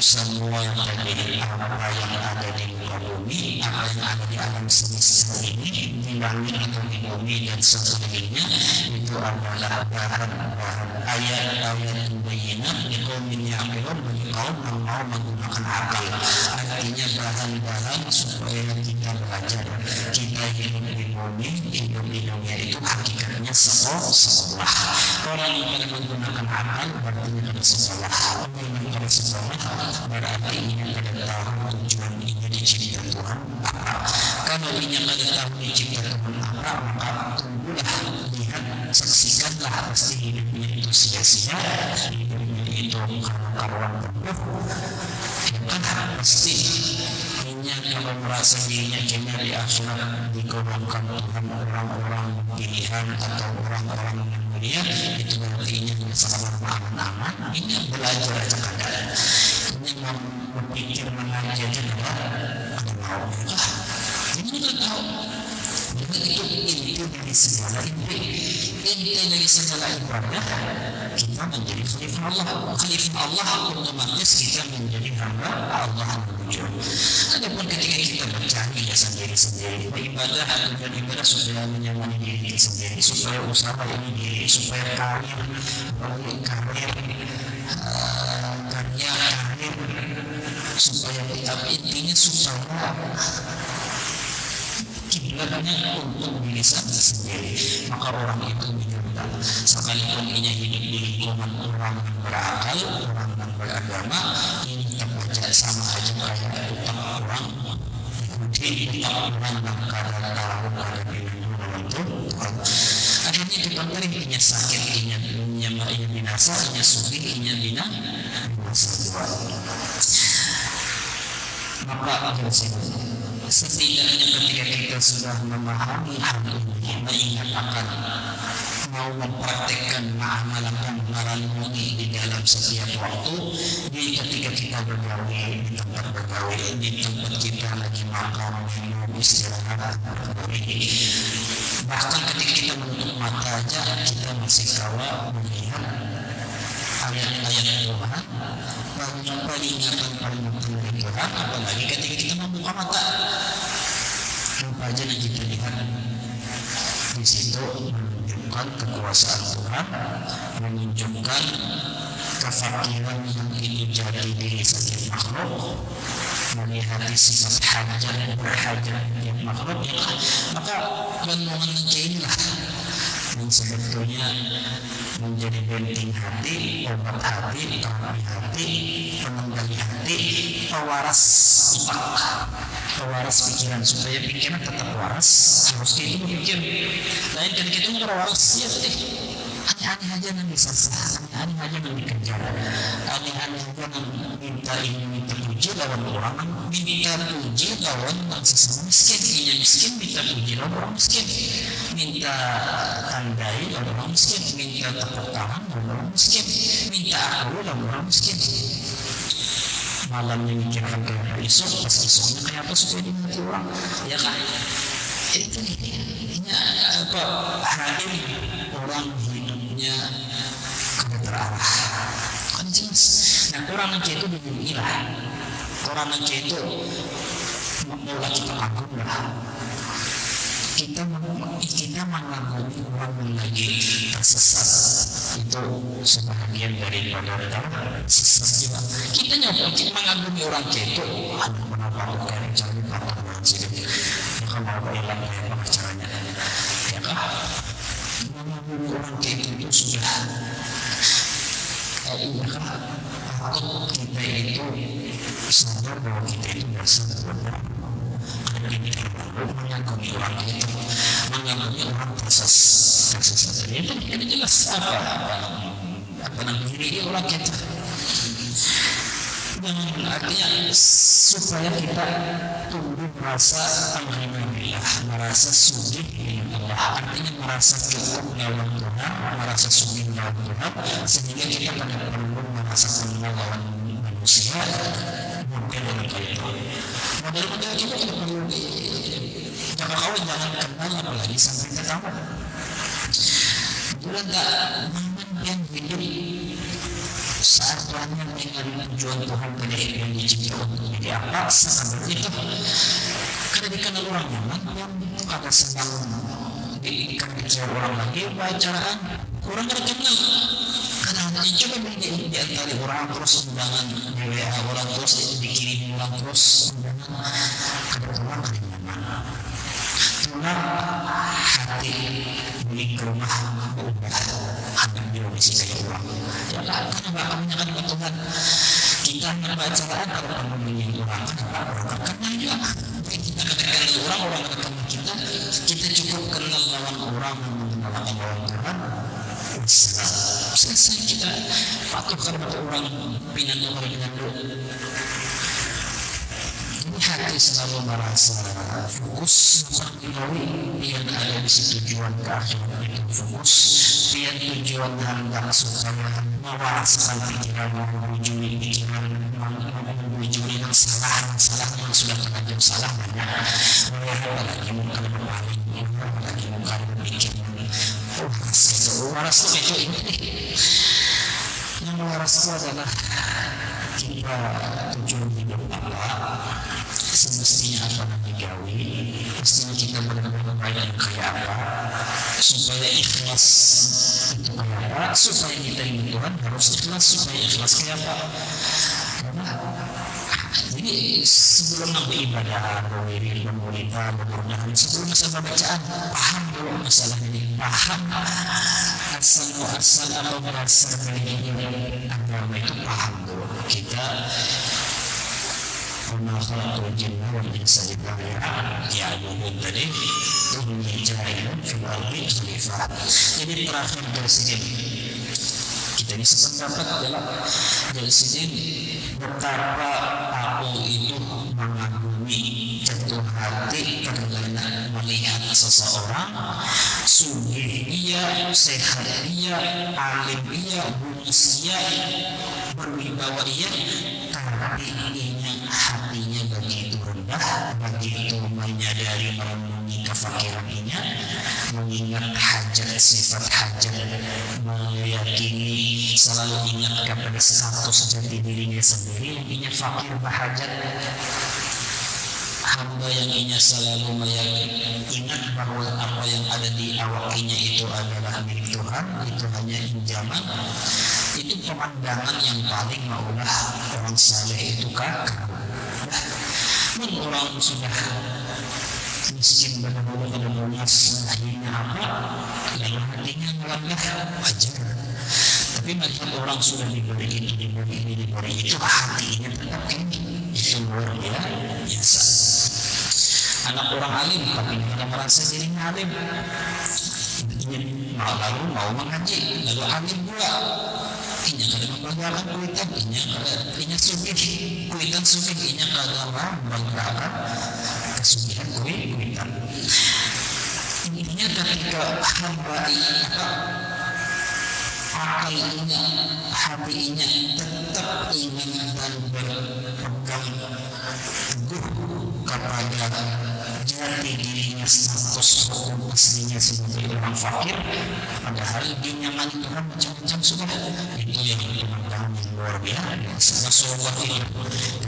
semua tadi apa yang ada di muka bumi, apa yang ada di alam semesta ini, di langit atau di bumi dan sekelilingnya, itu adalah bahan-bahan ayat-ayat bayinah di kaum yaqilun, bagi kaum yang mau menggunakan akal. Artinya bahan-bahan supaya kita belajar. Kita hidup di bumi, hidup di dunia itu hakikatnya sekolah. Orang yang menggunakan akal berarti pada sekolah. Orang yang pada sekolah berarti ini pada tahu tujuan ini dicipta Tuhan apa. Kalau ini pada tahu dicipta Tuhan apa, maka tunggulah, lihat, saksikanlah, pasti hidupnya itu sia-sia, hidupnya itu karuan penuh. Kan pasti kalau merasa dirinya kena di akhirat digolongkan Tuhan orang-orang pilihan atau orang-orang yang mulia, itu berarti ini sangat aman-aman. Ini belajar aja kadang, ini berpikir mengaji aja ada mau kah? Ini tidak tahu. Jadi itu inti dari segala inti dari segala ibadah, kita menjadi khalifah Allah. Khalifah Allah otomatis kita menjadi hamba Allah menuju. Adapun ketika kita mencari ya sendiri-sendiri, ibadah dan ibadah supaya menyamai diri sendiri, supaya usaha ini diri, supaya karir, supaya intinya supaya kiblatnya untuk diri sendiri, maka orang itu menyumbang. Sekalipun ia hidup di lingkungan orang yang berakal, orang yang beragama, ini tetap sama aja kayak utang orang Yahudi, utang orang yang kada tahu kada dilindungi itu. Akhirnya kita intinya sakit, intinya binasa, intinya sugi, intinya binasa juga. Maka setidaknya ketika kita sudah memahami hal ini, mengingatkan, mau mempraktekkan, mengamalkan, merenungi di dalam setiap waktu, di ketika kita bergawe, di tempat bergawe, di tempat kita lagi makan, minum, istirahat, bahkan ketika kita menutup mata aja, kita masih kawal melihat ayat-ayat Tuhan, peringatan dari Tuhan. Apalagi ketika kita membuka mata, apa aja yang kita lihat di situ menunjukkan kekuasaan Tuhan, menunjukkan kefakiran yang itu jadi diri setiap makhluk, melihat sifat hajat berhajat setiap makhluk. Maka renungan inilah yang sebetulnya menjadi benteng hati, obat hati, terapi hati, pengendali hati, pewaras otak, waras pikiran, supaya pikiran tetap waras harus gitu berpikir. Lain kan gitu nggak waras ya tadi. Aneh-aneh aja yang disasar, aneh-aneh aja yang dikejar, aneh-aneh aja yang minta ini minta puji lawan orang, minta puji lawan sesama miskin, ini miskin minta puji lawan orang miskin, minta tandai lawan orang miskin, minta tepuk tangan lawan orang miskin, minta aku lawan orang miskin. Malamnya mikirkan kayak apa esok, pas esoknya kayak apa supaya dimengerti orang, ya kan? Itu ini apa hadir orang hidupnya kada terarah, kan jelas. Nah orang yang itu dibuilah, orang yang itu mulai kita kagum lah. Kita mengagumi orang yang lagi tersesat, itu sebahagian daripada tersesat juga. Kita nyoba mengagumi orang itu, aduh kenapa aku kayak cari pasangan sih? Ya kan mau hilang kayak apa caranya? Ya kan? Mengagumi orang itu sudah, iya kan? Takut kita itu sadar bahwa kita itu berasal dari mengagumi orang itu, mengagumi orang tersesat. Itu jelas apa namanya orang kita. Dan artinya supaya kita tumbuh merasa alhamdulillah, merasa sujud dengan Allah, artinya merasa cukup lawan Tuhan, merasa sujud lawan Tuhan, sehingga kita tidak perlu merasa kenal lawan manusia. Mungkin dengan itu model-model kita tidak perlu jangan kau jangan kenal apalagi sampai ketawa. Bulan tak nyaman yang hidup saat Tuhan meninggalkan tujuan Tuhan tadi yang dicipta untuk menjadi apa seperti itu. Karena dikenal orang nyaman, yang kata senang diikat bicara orang lagi bacaan orang kada kenal. Kadang-kadang coba di antara orang terus undangan di WA orang terus dikirim orang terus undangan kada keluar kada nyaman. Tulang hati beli ke rumah berubah hendak diomisi kayak orang. Ya kan karena kan Tuhan kita membacaan kalau membeli orang karena juga kita kenal orang ketemu kita cukup kenal lawan orang mengenalkan lawan Tuhan. Selesai kita patuh karena orang pinandu. Ini hati selalu merasa fokus yang ada di tujuan ke akhirat itu fokus. Pian tujuan hendak supaya mewaraskan pikiran, membujui pikiran, membujui masalah yang sudah terlanjur salah banyak. Apalagi mungkin paling, apalagi mungkin bikin waras itu ini. Yang waras itu adalah kita tujuan hidup apa, semestinya apa yang digawi, mestinya kita benar-benar baik kayak apa, supaya ikhlas itu kayak apa, supaya kita ini Tuhan harus ikhlas, supaya ikhlas kayak apa. Jadi sebelum beribadah, berwirid, bermulita, berdoa, sebelum masalah bacaan, paham dulu masalah ini, paham asal atau dasar dari agama itu paham dulu. Kita menakal jinna wal insa illa ya'budun tadi tuhni jahilun fil ardi khalifah. Jadi terakhir dari sini kita bisa pendapat adalah dari sini betapa aku itu mengagumi jatuh hati karena melihat seseorang sugih ia, sehat ia, alim ia, bulus ia, berwibawa ia, tapi hatinya begitu rendah, begitu menyadari merenungi kefakirannya, mengingat hajat, sifat hajat, meyakini selalu ingat kepada status jati dirinya sendiri, intinya fakir bahajat. Hamba yang inya selalu ingat bahwa apa yang ada di awakinya itu adalah milik Tuhan, itu hanya pinjaman. Itu pemandangan yang paling maulah orang saleh itu kakak. Orang sudah miskin benar-benar lunas, akhirnya apa? Lalu hatinya melanggar wajar. Tapi melihat orang sudah diberi ini, diberi ini, diberi itu, hatinya tetap ini. Itu luar biasa. anak orang alim tapi tidak merasa dirinya alim. Ini lalu mau mengaji, lalu alim pula. Ini kada membanggakan kuitan, ini sugih, kuitan sugih, ini kada membanggakan kesugihan kuitan. Intinya ketika hamba akalnya, hatinya tetap ingin dan berpegang teguh kepada jati dirinya, status hukum aslinya sebagai orang fakir, padahal dinyamani Tuhan macam-macam sudah. Itu yang pemandang yang luar biasa. Rasulullah itu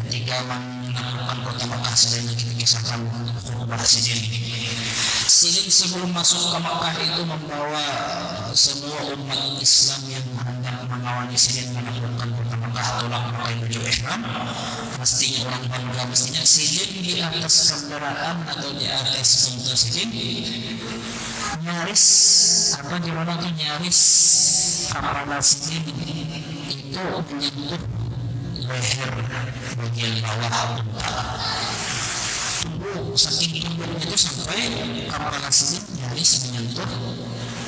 ketika menaklukkan kota Makkah, selain kita kisahkan khutbah Sidin sebelum masuk ke Makkah itu membawa semua umat Islam yang hendak mengawani Sidin menaklukkan kota Makkah, tolak pakai baju ihram. Mestinya orang bangga, mestinya Sidin di atas kendaraan atau di atas unta Sidin nyaris nyaris kepala Sidin itu menyentuh leher bagian bawah unta. Saking tunduknya itu sampai kepala Sidin nyaris menyentuh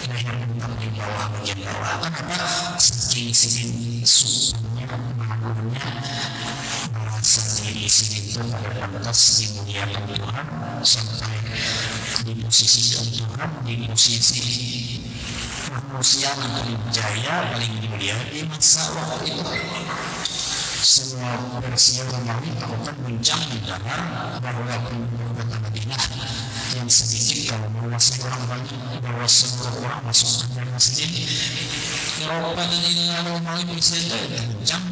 leher unta di bawah bagian bawah. Kenapa? Saking Sidin sumpahnya, malunya, merasa diri Sidin itu pada pantas dimuliakan Tuhan, sampai di posisi Tuhan, di posisi manusia yang paling jaya, paling mulia di masa waktu itu. Semua Persia Romawi tahukan mencang mendengar bahwa kota Madinah yang sedikit kalau menguasai orang banyak, bahwa semua orang masuk ke dalam sini. Eropa dan Indonesia Romawi bisa mencang,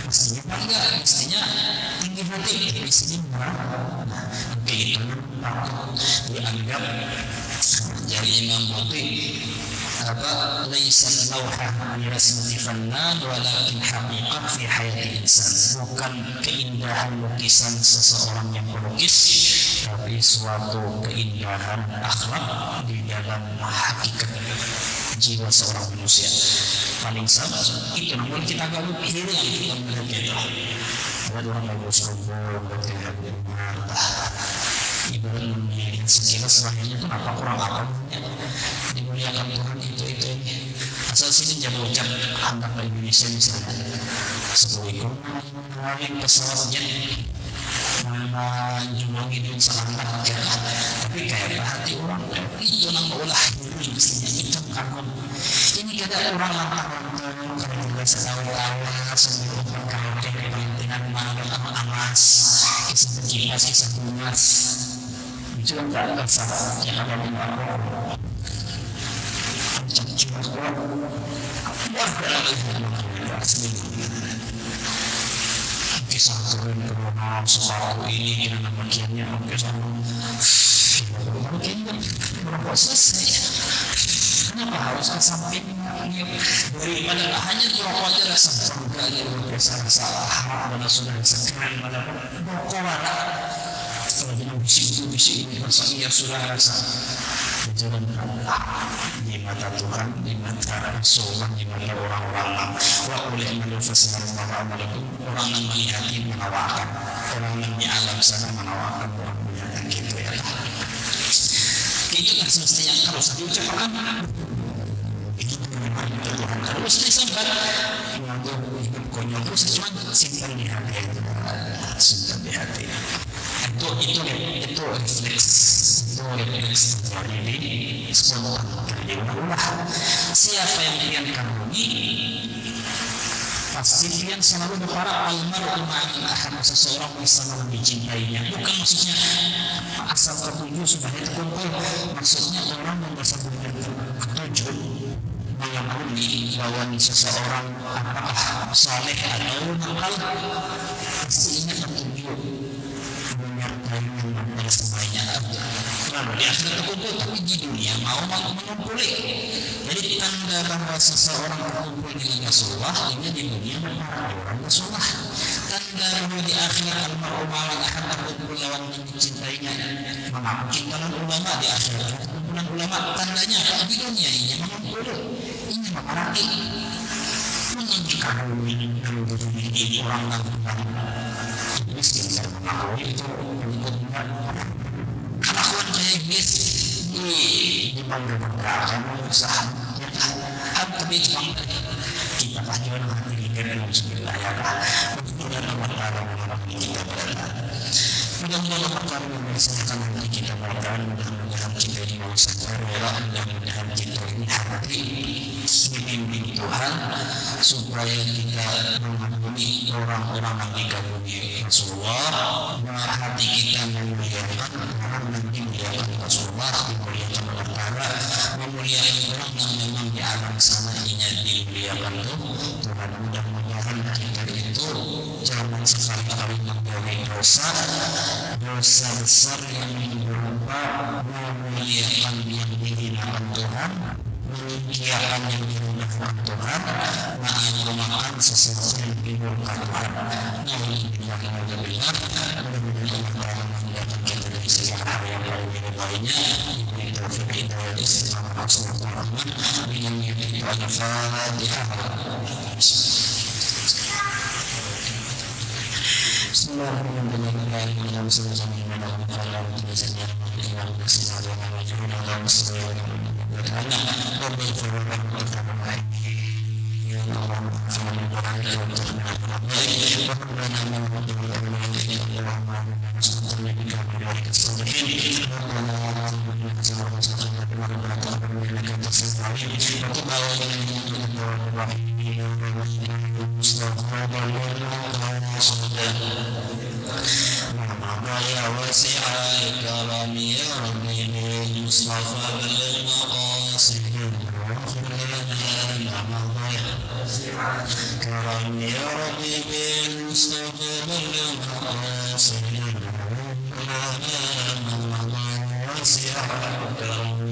mestinya bangga, mestinya tinggi hati, di sini marah. Begitu dianggap jadi Imam Bukhari laisa lawha rasmi fannan walakin haqiqah fi hayati insan. Bukan keindahan lukisan seseorang yang melukis, tapi suatu keindahan akhlak di dalam hakikat jiwa seorang manusia. Paling sama itu namun kita gak hilang kita melihat itu. Ada orang yang bersombong, berkata ibarat memilih sekilas lahirnya itu apa kurang apa dimuliakan Tuhan itu asal sini jangan ucap anak Indonesia misalnya 10 ekor naik pesawat jet menjumangi duit selamat ya, tapi kayak hati orang itu nama ulah diri mestinya itu kamu ini kada orang lantar-lantar kada biasa tawa-tawa sambil berkaraoke dengan malam amas kisah kipas kisah kumas itu kan tak kesal yang ada di bawah cuma wah dalam asli kisah turun ke rumah sepatu ini dengan bagiannya kisah mungkin berapa selesai. Kenapa harus ke samping daripada hanya berapa aja rasa bangga rasa harap dan sudah segera pada bokora kalau dengan bisi ini rasa ia sudah rasa berjalan di mata Tuhan, di mata Rasulullah, di mata orang-orang wa oleh menufaskan Muhammad orang yang melihat menawarkan orang yang di alam sana menawarkan orang melihat gitu ya. Itu kan semestinya harus diucapkan itu memang Tuhan harus disampaikan untuk hidup konyol terus cuma simpan di hati itu refleks dari spontan dari Allah. Siapa yang pilihan kamu ini pasti pilihan selalu berharap almarhum ma'al seseorang bisa mencintainya, bukan maksudnya asal ketujuh sudah itu kumpul, maksudnya orang yang bersambungkan ketujuh mengakui bahwa seseorang apakah saleh atau nakal pasti ingat ketujuh menyertai dan semuanya. Lalu di akhir terkumpul, tapi di dunia mau mengumpuli. Jadi tanda bahwa seseorang berkumpul dengan Rasulullah ini di dunia berharap orang Rasulullah. Tanda bahwa di akhirat almarhum akan berkumpul lawan yang dicintainya. Mengakibatkan ulama di akhirat kumpulan ulama tandanya di dunia ini mengumpul. Ini mengaraki menunjukkan ini orang yang miskin dan mengakui itu pengikut guys di bangga kamu usaha tapi cuma kita pajuan hati dengan Bismillah ya mudah-mudahan kita berada mudah-mudahan perkara yang bersihkan hati kita berada mudah-mudahan kita ini mau sadar mudah-mudahan kita ini hati dibimbing Tuhan supaya kita mengampuni orang-orang yang dikagumi Rasulullah hati kita memuliakan orang yang dimuliakan Rasulullah memuliakan perkara memuliakan orang yang memang di alam sana ini dimuliakan Tuhan mudah-mudahan kita itu jangan sekali-kali membuat dosa besar yang berupa memuliakan yang dihinakan Tuhan meninggikan yang direndahkan Tuhan mengagumakan sesuatu yang dimurka Tuhan mudah-mudahan kita dari sejarah yang lainnya diberi taufik hidayah istiqamah Rasulullah Rahman dengan itu al-Fatihah. Ya wasi'al kalam ya Rabbi Mustafa bil maqasid karam ya Rabbi bil Mustafa bil maqasid wasi'al kalam